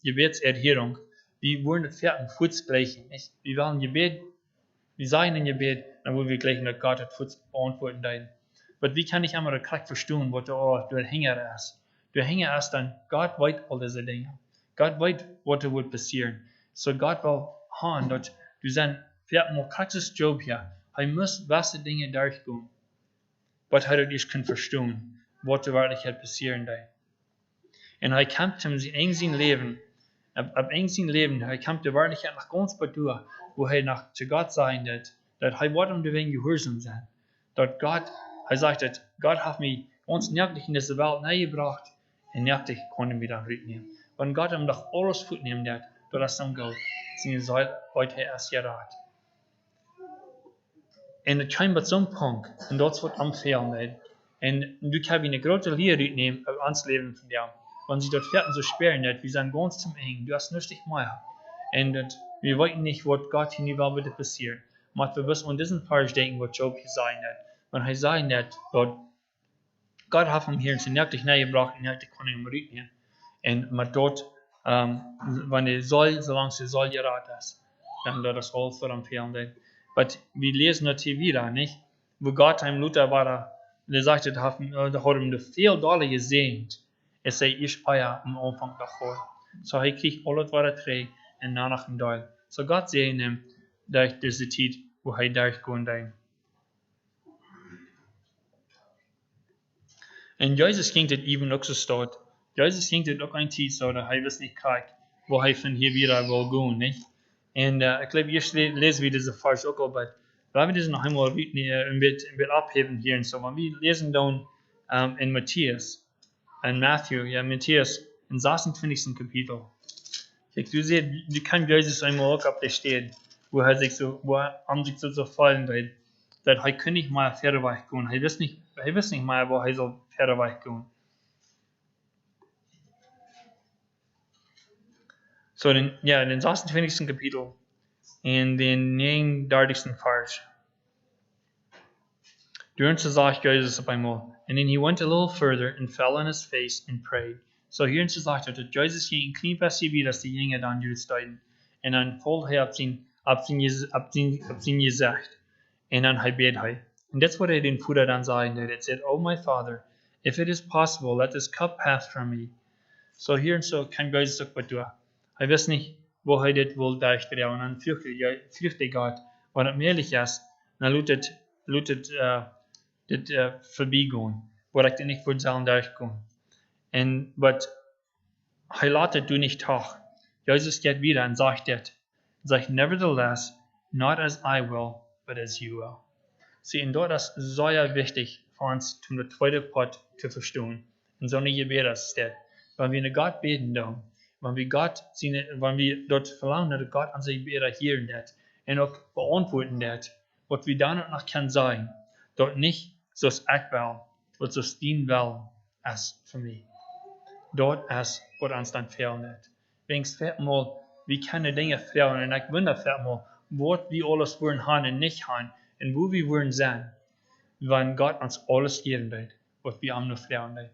Gebetserhörung, wir wollen das Pferd Fuß gleichen. Wir wollen Gebet, wir sagen in Gebet, dann wollen wir gleichen, dass Gott das Fuß beantworten kann. Aber wie kann ich einmal das verstehen, was da Hänger ist? Der Hänger ist dann, Gott weiß all diese Dinge. Gott weiß, was da wird passieren. So Gott will haben, dass du sagst, wir mal kriegst Job hier. Er muss beste Dinge durchgehen. Was er nicht kann verstehen, was da wirklich passieren da. Und er kämpft in sein Leben, er kämpft wirklich nach ganz bei durch, wo er nach zu Gott sagen wird, dass er wird um die Wegen gehorsam sein. Dass Gott, er sagt, dass Gott hat mich uns nicht in diese Welt gebracht, und nicht kann ihn wieder rücknehmen. Wenn Gott ihm doch alles fortnehmen wird, dass das dann geht, sind wir heute erst gerat. Und es kommt bei so einem Punkt, und das wird empfehlen. Und du kannst eine große Lehre nehmen auf ans Leben von dir. Wenn sie dort Pferden so sperren, wir sind ganz zum Eng, du hast nichts mehr. Und wir wollten nicht, was Gott hier will, bitte passieren. Aber wir müssen an diesen Vers denken, was Job hier sagen hat. Wenn er sagen hat, dass Gott hat ihm hier in sein Jagd nicht gebracht, und nicht kann ihn rücknehmen. Und mit dort, wenn er soll, solange er soll gerat ist, dann wird das alles für empfehlen. Aber wir lesen das hier wieder, nicht? Wo Gott einem Luther war, der sagte, da hat ihm viel Dollar gesehnt. Es sei ich Eier am Anfang davor. So er kriegt alles, was er trägt, und danach ein Dollar. So Gott sehen ihm durch diese Zeit, wo er durchgehen darf. Und Jesus ging das eben auch so start. Jesus ging das auch ein Zeit so, dass er es nicht kriegt, wo er von hier wieder will gehen, nicht? Und ich glaube, jetzt lesen wir diese Vers auch, aber wenn wir das noch einmal ein bisschen abheben hier und so, wenn wir lesen dann in Matthäus, in Matthew, ja, Matthäus, im 26. Kapitel. Kijk, du kan Jezus einmal ook op de steed, wo er sich so fallen dreht, dat hij kan niet maar verder weg gaan. Hij wist niet maar waar hij zal verder weg gaan. So, in den 26. Kapitel, in den 39. Vers, during sagt Jesus op einmal, and then he went a little further and fell on his face and prayed. So hier sagt dat Jesus ging een klein beetje weer als die Jünger dan Jezus deuten. En dan volgt hij op zijn gezicht. En dan hij bedt hij. And that's what den Vater dann sagen, that it said, "Oh my Father, if it is possible, let this cup pass from me." So hier und so kann Jesus auch was tun. Hij wist nicht, wo hij dit wil durchdrehen. Und dann fürchte Gott, wenn es möglich ist, dann lutet dit vorbeigehen, wo ich den nicht sollen durchgehen. Und was hij lässt du nicht hoch. Jesus geht wieder und sagt das. Sagt, nevertheless, not as I will, but as you will. Sie, und dort ist sehr wichtig für uns, um den zweiten Part zu verstehen. Und so eine Gebet ist das. Wenn wir in Gott beten, wenn wir dort verlangen, dass Gott unsere Gebete hören wird und auch beantworten wird, was wir dann noch können sagen, dort nicht so es ich will, was so dein Will ist für mich. Dort ist, was uns dann fehlen wird. Wenigstens mal, wie können Dinge fehlen, und ich wundere mal, was wir alles wollen haben und nicht haben, und wo wir wollen sein, wenn Gott uns alles geben wird, was wir am nur fehlen wird.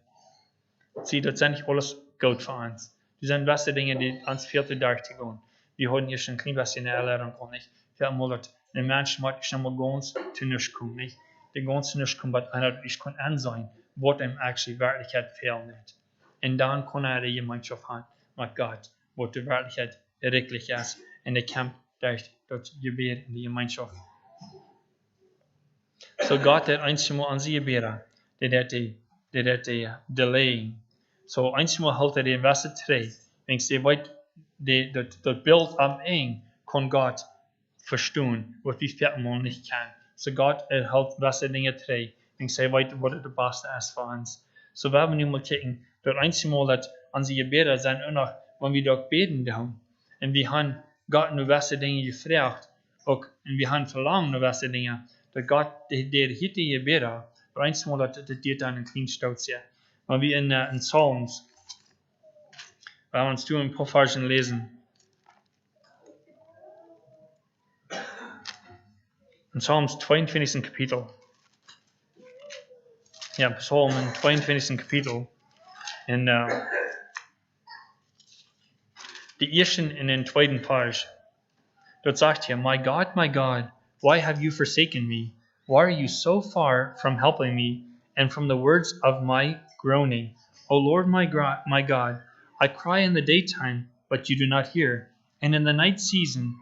Sie, das sind nicht alles gut für uns. Das sind beste Dinge, die uns fehlt, durchzugehen. Wir haben hier schon ein klein bisschen eine Erklärung, nicht? Fehlt mal, dass ein Mensch mag schon mal ganz zu nichts kommen, nicht? Die ganz zu nichts kommen, was einer, ich kann ansehen, was ihm actually Wirklichkeit fehlen wird. Und dann kann er die Gemeinschaft haben mit Gott, wo die Wirklichkeit wirklich ist. Und er kämpft durch das Gebet in die Gemeinschaft. So Gott hat einmal an sie gebeten, der die delay. So einmal hält er den Wasser drei. Wenn sie weit das Bild am Eng kann Gott verstehen, was wir viermal nicht können. So Gott hält Wasser Dinge drei. Wenn sie weit, was das Beste ist für uns. So werden wir nun mal kicken, dort einmal dass an sie gebeten sind, und auch wenn wir dort beten haben. Und wir haben Gott nur Wasser Dinge gefragt, und wir haben verlangt nur Wasser Dinge, dass Gott der hitte gebeten, dort einmal dass das dann ein kleinen Stolz ist. Wenn wir in Psalms, wenn wir uns durch ein paar Versen lesen, in Psalms 22. Kapitel, ja, Psalm 22. Kapitel, in die ersten in den zweiten Vers, dort sagt er, my God, why have you forsaken me? Why are you so far from helping me, and from the words of my groaning? O Lord my God, I cry in the daytime, but you do not hear, and in the night season,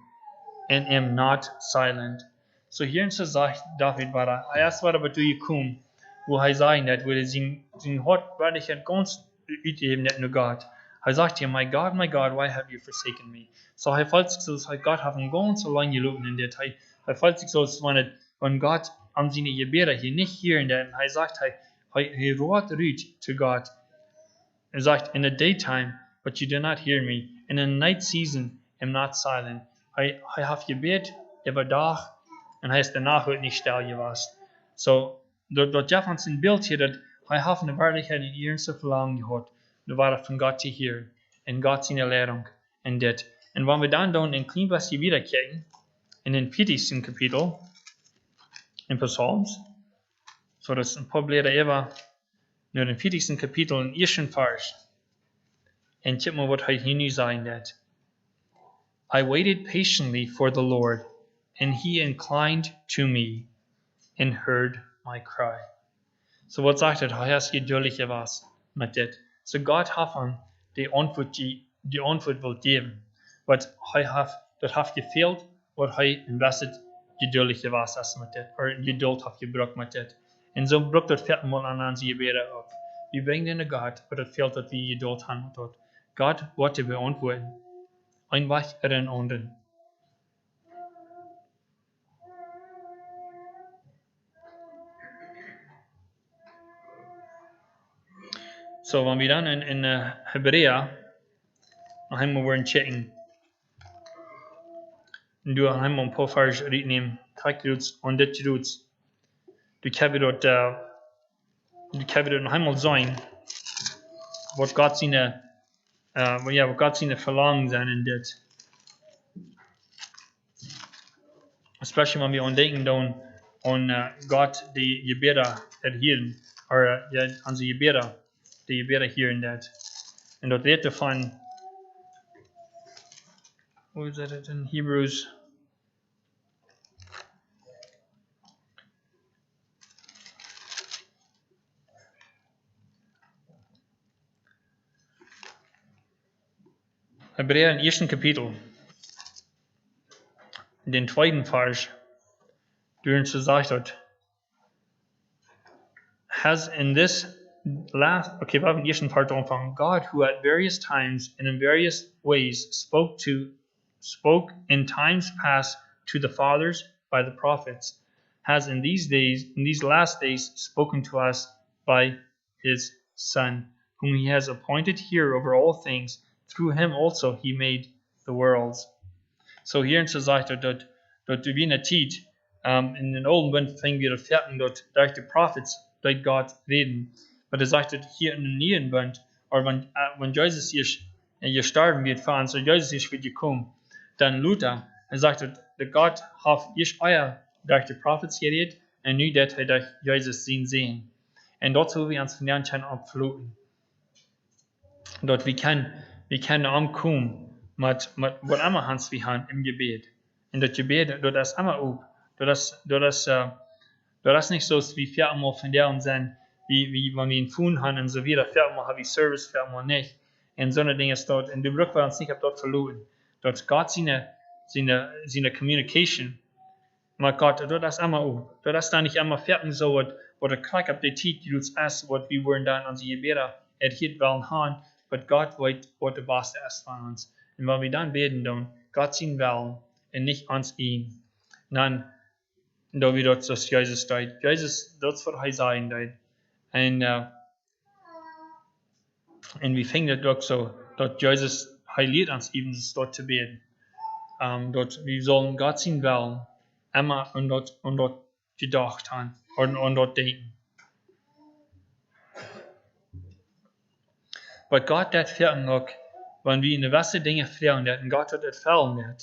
and am not silent. So hier sagt David, erst war aber du gekommen, wo er sagen hat, wo er sein Hort war nicht ganz üben, nicht nur Gott. Er sagt hier, my God, why have you forsaken me? So er fällt sich so, dass Gott hat ihn ganz so lange gelobt in der Zeit. Er fällt sich so, dass wenn Gott an seine Gebete hier nicht hören, und er sagt, er ruht zu Gott. Er sagt, in the daytime, but you do not hear me. And in the night season, I'm not silent. Er hat gebet über Tag, und er ist danach nicht still gewesen. So, dort Jeff uns ein Bild hier, dass er hat eine Wirklichkeit in ihren zu verlangen gehabt. Da war von Gott zu hören, in Gott seine Lehrung, in das. Und wenn wir dann in ein klein bisschen wiederkehren, in den 40. Kapitel, in Psalms, so das ein paar Blätter über, nur den 40. Kapitel, in 1. Vers, und check mal, was er hier sagen wird. I waited patiently for the Lord, and he inclined to me, and heard my cry. So was sagt er? Er ist geduldig was mit das. So Gott hat ihm die Antwort will geben. Was das hat gefehlt, was investet geduldig was ist mit das. Oder Geduld hat gebraucht mit das. Und so braucht das vierten Mal an sie Gebete auf. Wir bringen in Gott, aber das fehlt, dass wir Geduld haben mit das. Gott wollte beantworten. Ein Weg oder ein anderen. So, wenn wir dann in Hebräer noch einmal wollen checken, und du noch einmal ein paar Vers reinnehmen, kijk je doet, und dit je doet, du kan dort noch einmal sein, was Gott seine, was Gott seine Verlangen sind in dit. Especially wenn wir denken an Gott, die Jebaets erhieren, oder unsere Jebaets, die Jebaets hier in dat. Und dort redet von, wo ist das in Hebrews? Hebräer im 1. Kapitel, in den 2. Vers, during gesagt hat, has in this last, okay, wir haben den ersten Part angefangen. God, who at various times and in various ways spoke in times past to the fathers by the prophets, has in these last days, spoken to us by his Son, whom he has appointed here over all things. Through him also he made the worlds. So hierin sagt dort wie in der Zeit, in den Alten Bund fingen wir fertig dort durch die Prophets, durch Gott reden. Aber sagt hier in den Neuen Bund, oder wenn Jesus hier gestorben wird, fahren, so Jesus wird gekommen, dann Luther, sagt, der Gott hat erst durch die Prophets geredet, und nu dat durch Jesus sehen. Und dort will wir uns von der Anschein abfluten. Dort wir können ankommen mit was immer Hans wir haben im Gebet. Und das Gebet, dort ist immer auf. Dort ist nicht so, wie viermal von der und sein, wie wenn wir ihn tun haben und so wieder, viermal habe ich Service, viermal nicht. Und so eine Dinge ist dort. Und du brauchst uns nicht dort verloren. Dort Gott seine Communication mit Gott, dort ist immer auf. Dort ist da nicht immer fertig so, wo der Krieg auf die Zeit, die uns ist, was wir wollen dann an die Gebete erhielt wollen haben. Aber Gott weiß, was der Beste ist von uns. Und wenn wir dann beten, dann Gott sein Willen und nicht uns ihn. Dann, da wir dort das Jesus steht. Jesus, das wird er sein dort. Und wir finden das doch so, dass Jesus heiligt uns eben, das dort zu beten. Dort, wir sollen Gott sein Willen immer und dort gedacht haben und dort denken. Aber Gott hat fehlen auch, wenn wir in der Westen Dinge fehlen, und Gott hat das fehlen,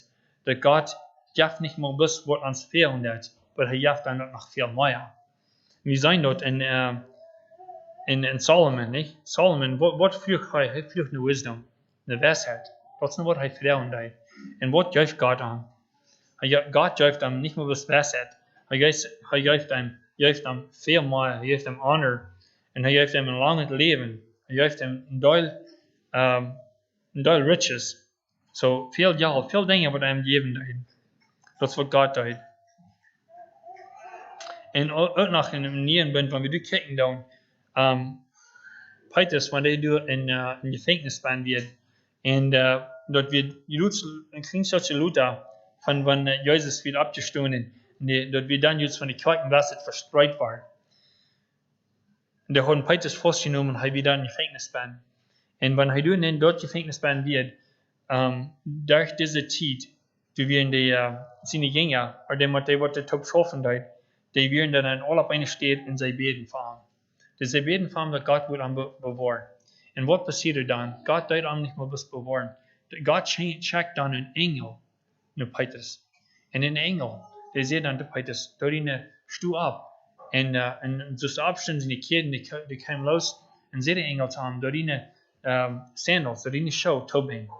dass Gott darf nicht mal bloß, was uns fehlen, aber er darf dann noch viel mehr. Wir sehen dort in Solomon, nicht? Solomon, was flucht er? Er flucht eine Wisdom, eine Weisheit. Das ist nur, was er fehlen hat. Und was gibt Gott an? Gott gibt ihm nicht nur bloß Weisheit, er gibt ihm viel mehr, er gibt ihm Honor, und er gibt ihm ein langes Leben. Er gibt ihm ein Teil Riches. So viel Dinge, was er ihm geben hat. Das ist, was Gott tut. Und auch noch in dem Neuen Bund, wenn wir die kicken dann, Petrus, wenn er in Gefängnis sein wird, und dort wird ein kleines solche Luther, von wenn Jesus wieder abgestoßen ist, dort wird dann jetzt von den Kirchenwasser verstreut war. Und der hat Petrus festgenommen und er wieder in Gefängnis sein. Und wenn er dann dort Gefängnis sein wird, durch diese Zeit, die wir seine Jünger, oder dem, was der Top schaffen hat, die werden dann alle auf eine Stadt in seine Beten fahren. Das ist Beten fahren, dass Gott wird am bewahren. Und was passiert dann? Gott wird am nicht mal was bewahren. Gott schickt dann einen Engel nach Petrus. Und ein Engel, der sagt dann zu Petrus, dort steh ab. Und so abstehen sie die Kinder, die kamen los, und sie den Engel haben, dort Sandals, dort Show, Tobin. Und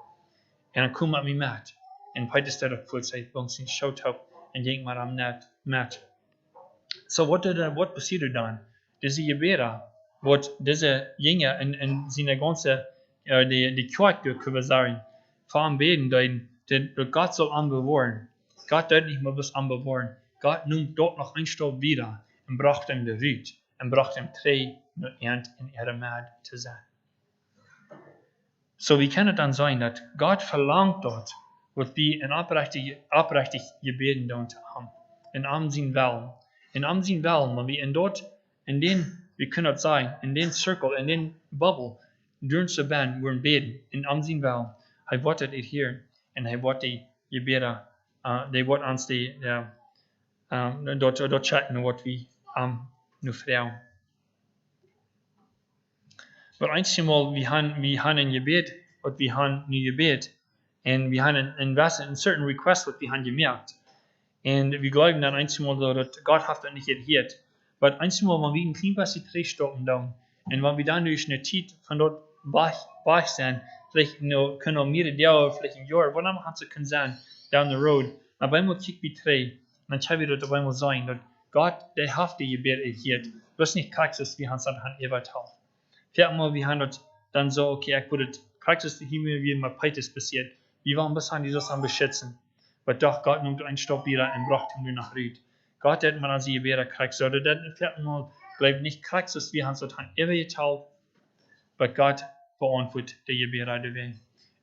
dann komm mit mir mit. Und Petrus hat auch gesagt, bei uns in Showtop, und ging mal am Mat. So, was passiert dann? Diese Jebaets, was diese Jünger in seine ganze, die Kirche, können wir sagen, vor allem beten, dass Gott soll anbewahren. Gott wird nicht mal was anbewahren. Gott nimmt dort noch ein Stück wieder und bracht ihm die Rüt und bracht ihm Trei und Ernte in ihre Mad zu sein. So, wie kann es dann sein, dass Gott verlangt dort, was wir in aufrichtig gebeten zu haben, in seinen Willen. In seinen Willen, wenn wir in wir können das sein, in den Circle, in den Bubble, durch zu band, wir beten, in Amsinn Wel, wird das hier, und wird die Gebete, die wird uns die, dort chatten, was wir nu Frau. Aber einmal, wir haben ein Gebet, was wir haben ein Gebet, und wir haben ein certain request, was wir haben gemerkt. Und wir glauben dann einmal, dass Gott hat das nicht erhört. Aber einmal, wenn wir ein klein bisschen durchstoppen, und wenn wir dann durch eine Zeit von dort wach sind, vielleicht können wir mehrere Jahre, vielleicht ein Jahr, was immer hat es können sein, down the road, aber einmal kicken wir drei, dann kann wir das einmal sagen, dass Gott, der hat die Gebet erhört. Was nicht Praxis, wie Hans an Ebertal. Viermal, wir haben das dann so, okay, ich würde Praxis, die hier wie mal Peites passiert. Wir waren bis an dieses am beschützen. Aber doch, Gott nimmt einen Stopp wieder und brachte ihn nach Ried. Gott hat man als Gebet gekriegt, so dass viermal bleibt nicht Praxis, wie Hans das an Ebertal, aber Gott beantwortet die Gebet dabei.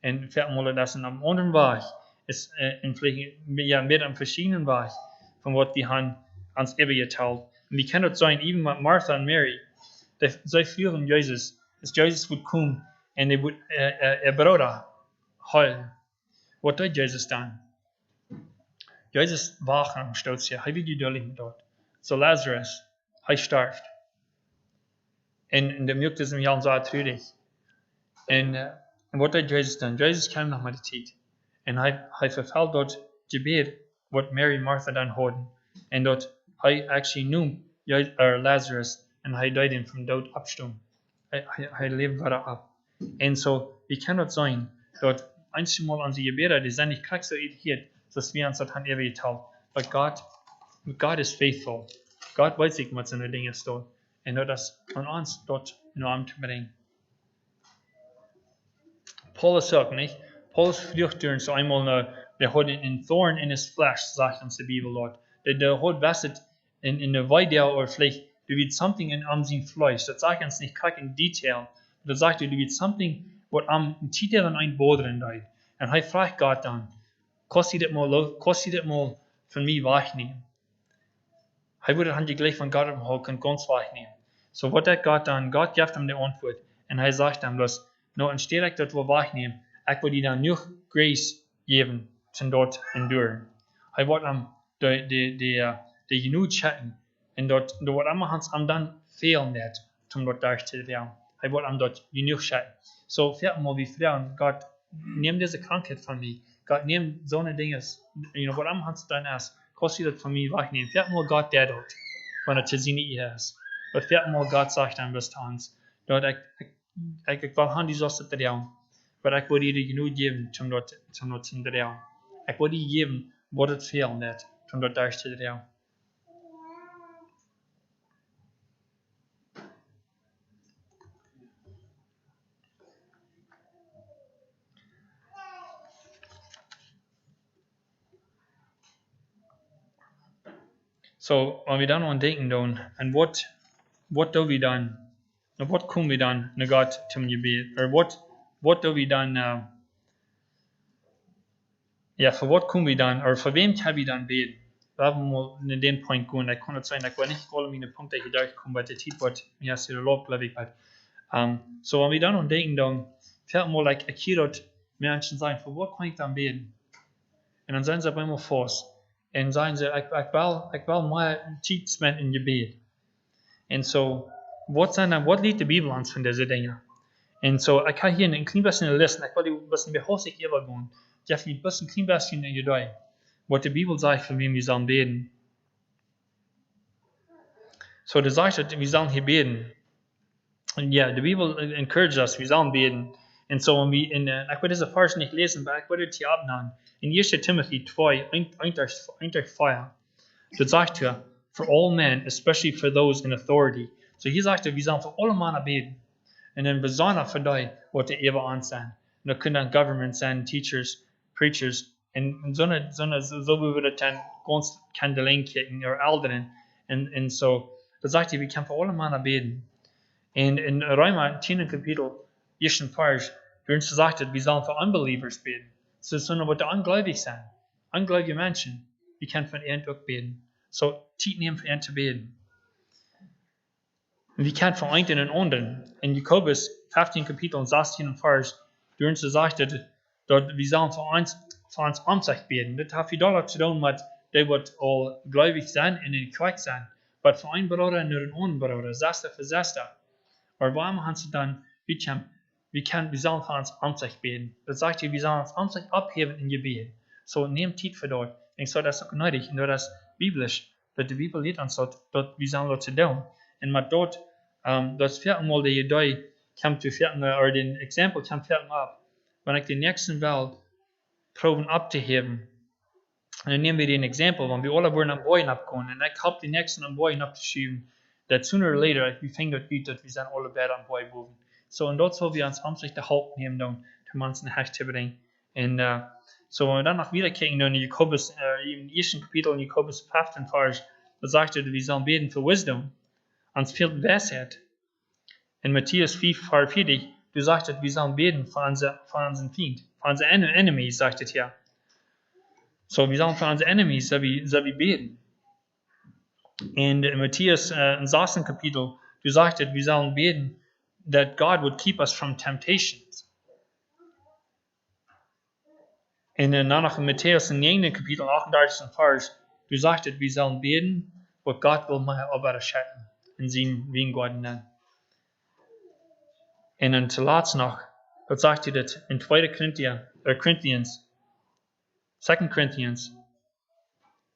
Und viermal, das in einem anderen Weg ist, in vielleicht, ja, mit einem verschiedenen Weg, von was wir haben ans Ebertal. Und wir können das sein, eben mit Martha und Mary. Zij führen Jesus. Dus Jesus wordt komen en hij wordt Bruder heilen. Wat doet Jesus dan? Jesus wacht am Stolz hier. Hij weet geduldig met dat. So Lazarus, hij sterft. En de milk is hem Jan zo treurig. En wat doet Jesus dan? Jesus kwam nog met de tijd. En hij vervult dat gebed wat Mary en Martha dan hoorden. En dat hij actually noemt Lazarus. En hij died in van dood opstaan. Hij leeft weer op. En zo, we kunnen het zijn dat eenmaal onze gebeden, die zijn niet krijg zo irriteerd, zoals we ons dat aan eeuwig houden. Maar God is faithful. God weet zich met zijn dingen staat. En dat is aan ons dat naar te brengen. Paulus ook niet. Paulus vlucht door zo eenmaal naar, de had een thorn in his flesh, zegt ons de Bijbel Lord. De had was in de weideel of vielleicht du willst something in sein Fleisch. Das sagt uns nicht klar in Detail. Das sagt du willst something, was am Titel an ein Boden deit. Und er fragt Gott dann, kannst du das mal von mir wegnehmen? Er würde dann gleich von Gott umholen, ganz wegnehmen. So was hat Gott dann? Gott gibt ihm die Antwort. Und er sagt dann bloß, anstatt ich das wegnehmen, ich will dir dann noch Grace geben, zum dort enduren. Er wird ihm die genug checken. En dat wat allemaal hans am dan veel net, om dat daar te doen. Hij wordt am dat genoeg scheiden. Zo veel wie vrouwen, God neem deze krankheid van mij. God neem zo'n dingen, wat allemaal hans dan is, kost je dat van mij wegnemen. Veel God deed dat, wanneer het te zien is. Maar veel God zegt dan best ons, dat ik wil han die zoals te doen, maar ik wil je genoeg geven, om dat te doen. Ik wil je geven wat het veel net, om dat daar te doen. So, wenn wir dann an denken doen, en wat doen we dan? Wat komen we dan naar God zum Gebet? Wat doen we dan? Voor wat komen we dan? Of voor wem kan we dan beten? Laten we mal naar den point gaan. Dat kan het zijn dat ik niet alle mijn punten hier durchkomen, maar de tijd wordt meer als de loop, geloof ik. So, wenn wir dann an denken doen, fällt mal, ik hier dat mensen zijn, voor wat kan ik dan beten? En dan zijn ze op eenmaal vast. En zeggen ze, ik wil meer tijd spenden in gebed. En zo, wat leert de Bijbel ons van deze dingen? En zo, ik ga hier een klein beetje een lijst, ik wil die een beetje behoorlijk overgaan. Ik heb een klein beetje in je dag, wat de Bijbel zegt van wie we zullen beden. Zo, de zegt dat we zullen hier beden. En ja, de Bijbel encourages us, we zullen beden. En zo, ik wil deze vers niet lezen, maar ik wil het hier opnemen. In 1 Timothy 2, 1-4, dat zegt hij, for all men, especially for those in authority. So hier zegt hij, we zullen voor alle mannen beden. En dan besonders voor die wat er even aan zijn. En dat kunnen dan governments zijn, teachers, preachers. En zo wie we dat dan ganz kan de lijn kijken, of ouderen. En zo, dat zegt hij, we kunnen voor alle mannen beden. En in Römer 10 kapitel, 1 vers, werden ze zegt dat we zullen voor unbelievers beden. So, sondern wat de ungläubig zijn. Ungläubige mensen, die kunnen van ihnen ook beden. So, tijd nemen voor hen te beden. wie kan vereint in een anderen. In Jakobus 15 kapitel 16 en vers, toen ze zegt dat we zullen voor ons omzicht beden. Dat heeft veel te doen met die wat al gläubig zijn en in kwak zijn. Maar voor een broeder en een andere broeder, zesde voor zesde. Maar waarom gaan ze dan, we zullen voor ons omzicht beden. Dat zegt hij, we zullen ons omzicht opheven in gebed. So neem tijd voor dat. En zo dat is ook nodig. En dat is biblisch. Dat de Bibel leert ons dat we zullen dat te doen. En met dat, dat is veel mal die je daar komt te verden, of den exempel komt verden op. Wanneer ik de nächsten wil proberen op te heffen. En dan nemen we den exempel, want we alle worden aan boeien opkomen. En ik hoop de nächsten aan boeien op te schieben. Dat sooner or later, we vinden dat uit dat we zijn alle beide aan boeien boven. So, en dat zullen we ons omzicht de hulp nemen dan, om mensen naar huis te brengen. En so, we dan nog weer kijken naar Jakobus, in het eerste kapitel in Jakobus 15 vers, dat zegt dat we zullen beden voor wisdom. Ons fehlt wijsheid. In Matthäus 5 vers 40, du sagt dat we zullen beden voor onze vriend, voor onze enemies, zegt het hier. So, we zullen voor onze enemies, zullen we beden. En in Matthäus 16 kapitel, du sagt dat we zullen beden that God would keep us from temptations. En dan nog in Matthäus 9 kapitel 38 vers, du sagt dat we zullen beden, wat God wil mij overschatten. En zien wie God nennt. En dan te laatst nog, dat zegt hij dat in 2 Corinthians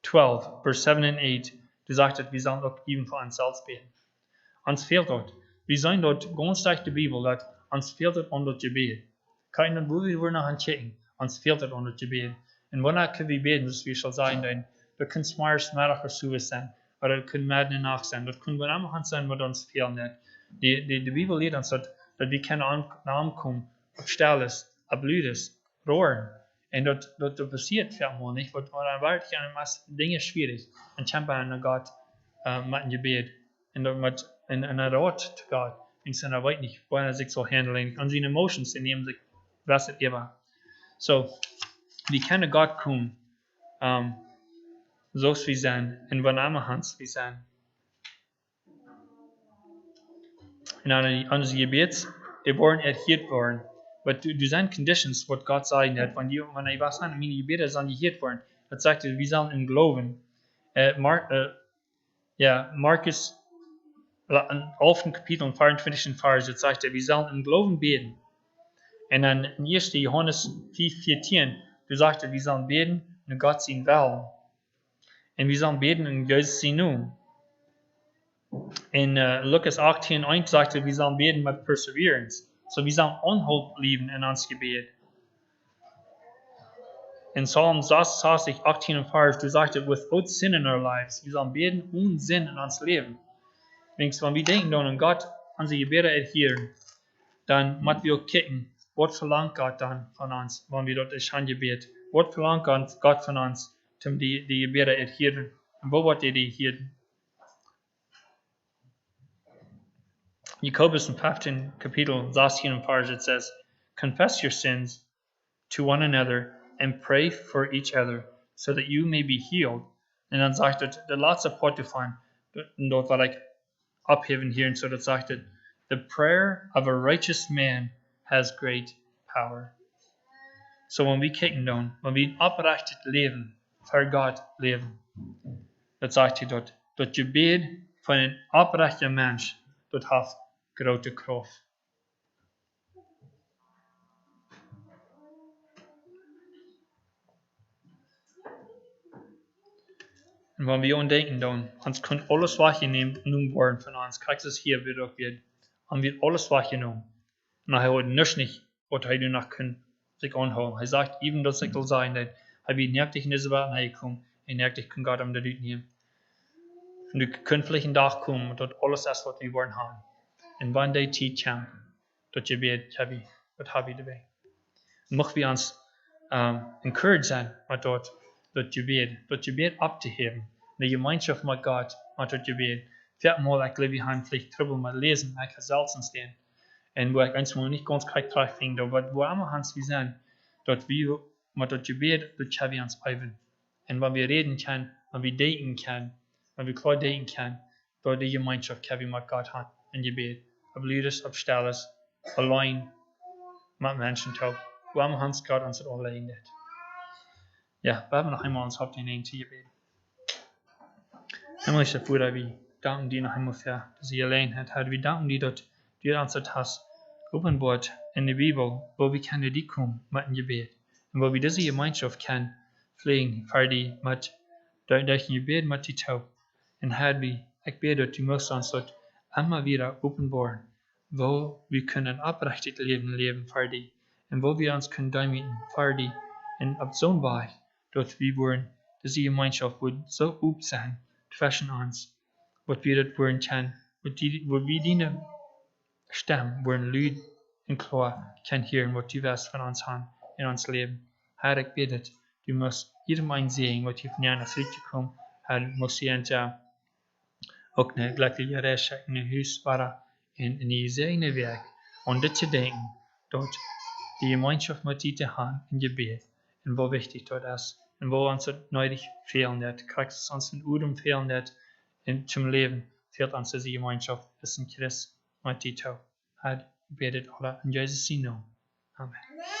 12, vers 7 en 8, du zegt dat we zullen ook even voor onszelf beden. Ons fehlt dat. We zijn dat ganz sterk de Bibel, dat ons fehlt dat onder het gebed. Kijk naar hoe we naar gaan kijken. Ons fehlt dat onder het gebed. En wanneer kunnen we beden, dus we zal zeggen, dat kan smars middag of zo zijn. Maar dat kan midden in de nacht zijn. Dat kan wanneer gaan zijn, wat ons fehlt net. De Bibel leert ons dat we kunnen aankomen op stilles, op luides, roeren. En dat passiert veel niet, want dan wordt het dingen schwierig. En kämpfen naar God met een gebed. En dat met een raad te God. En ze weet niet hoe hij zich zal handelen. En zijn emotions, die nemen zich best even. So, we kunnen God komen. Zoals we zijn. En wanneer we zijn. En aan onze Jebaets, die worden erhiert worden. Maar er zijn conditions, wat God zei net. Wanneer je was aan mijn Jebaets zal erhiert worden. Dat zegt hij, we zullen in geloven. Marcus, in 11 kapitel 24 vers, dat zegt hij, we zullen in geloven beden. En dan in 1 Johannes 4:14, dat zegt hij, we zullen beden naar God zijn wil. En we zullen beden in God zijn nu. In Lucas 18:1 zegt hij, we zullen beden met perseverance. So we zullen onhoop blijven in ons gebed. In Psalm 66, 18 vers, du zegt het, without sin in our lives. We zullen beden ohne zin in ons leven. Wenn wir denken dann an Gott, unsere Gebete erhieren, dann müssen wir auch kijken, was verlangt Gott dann von uns, wenn wir dort ist Gebet. Was verlangt Gott von uns, um die Gebete erhieren? Und wo wird die erhieren? Jakobus 15 kapitel 16 vers, it says, confess your sins to one another and pray for each other, so that you may be healed. En dan zegt het, de laatste part ervan, dort wat ik opheven hier, en zo dat zegt het, the prayer of a righteous man has great power. So when we kijken dan, when we oprecht het leven, voor God leven, dat zegt hij dat gebed van een oprechte mens, dat heeft grote kracht. En wanneer we aan denken dan, ons kan alles wat je noemt worden van ons. Kijk eens hier weer ook weer. En weer alles wat je noemt. En hij hoort niks niet wat hij nu nog kan zich aanhouden. Hij zegt even dat het zal zijn dat hij weer nergens in deze wereld naar komt. En nergens kan God hem dat uitnemen. En du kunt vielleicht een dag komen dat alles is wat we worden hebben. En wanneer die tijd komt, dat je weet, wat heb je erbij. Mocht we ons encouraged zijn met dat je weet op te heffen. De gemeenschap met God, met dat je weet. Viermal, ik leef hier vielleicht trouble met lezen, ik ga zelfs staan. En waar ik eensmaal niet ganz krijg terugvind, dat wat allemaal hans we zijn, dat we, met dat je weet, dat je we ons even. En wanneer we reden kan, wanneer we denken kan, wanneer we klaar denken kan, dat die gemeenschap we met God hebben. in Gebet. Ob Lüders, ob Stelles, allein mit Menschen taugt. Wo am Hans Gott uns das allein nicht. Ja, wir haben noch einmal uns Haupt in den Tier beten. Himmlischer Vater, wir danken dir noch einmal für, dass ihr allein hat. Herr, wir danken dir, dass du uns das hast. Openbart in der Bibel, wo wir können die kommen mit dem Gebet. Und wo wir diese Gemeinschaft können pflegen, für die mit durch ein Gebet mit die Tau. Und Herr, ich bete, dass du musst uns das immer wieder offenbaren, wo wir können aufrichtig leben für die. Und wo wir uns können damit für die. Und ab so einem Weg, dass wir wollen, diese Gemeinschaft wird so gut sein, zwischen uns, was wir das wollen können, wo wir die Stimmen wollen Leute in klar können hören, was du weißt von uns haben in uns Leben. Herr, ich bete, du musst jedem einsehen, was hier von dir nach Süd kommen. Herr, muss hier auch eine glückliche Reise in ein Haus war, in die seine Weg. Und das zu denken, dort die Gemeinschaft mit dir zu haben, in Gebet, und wo wichtig dort ist, und wo uns das nötig fehlen wird, kriegst es uns in Udem fehlen wird, zum Leben, fehlt uns diese Gemeinschaft, ist in Christ mit dir. Herr, ich bete alle in Jesus' Namen. Amen.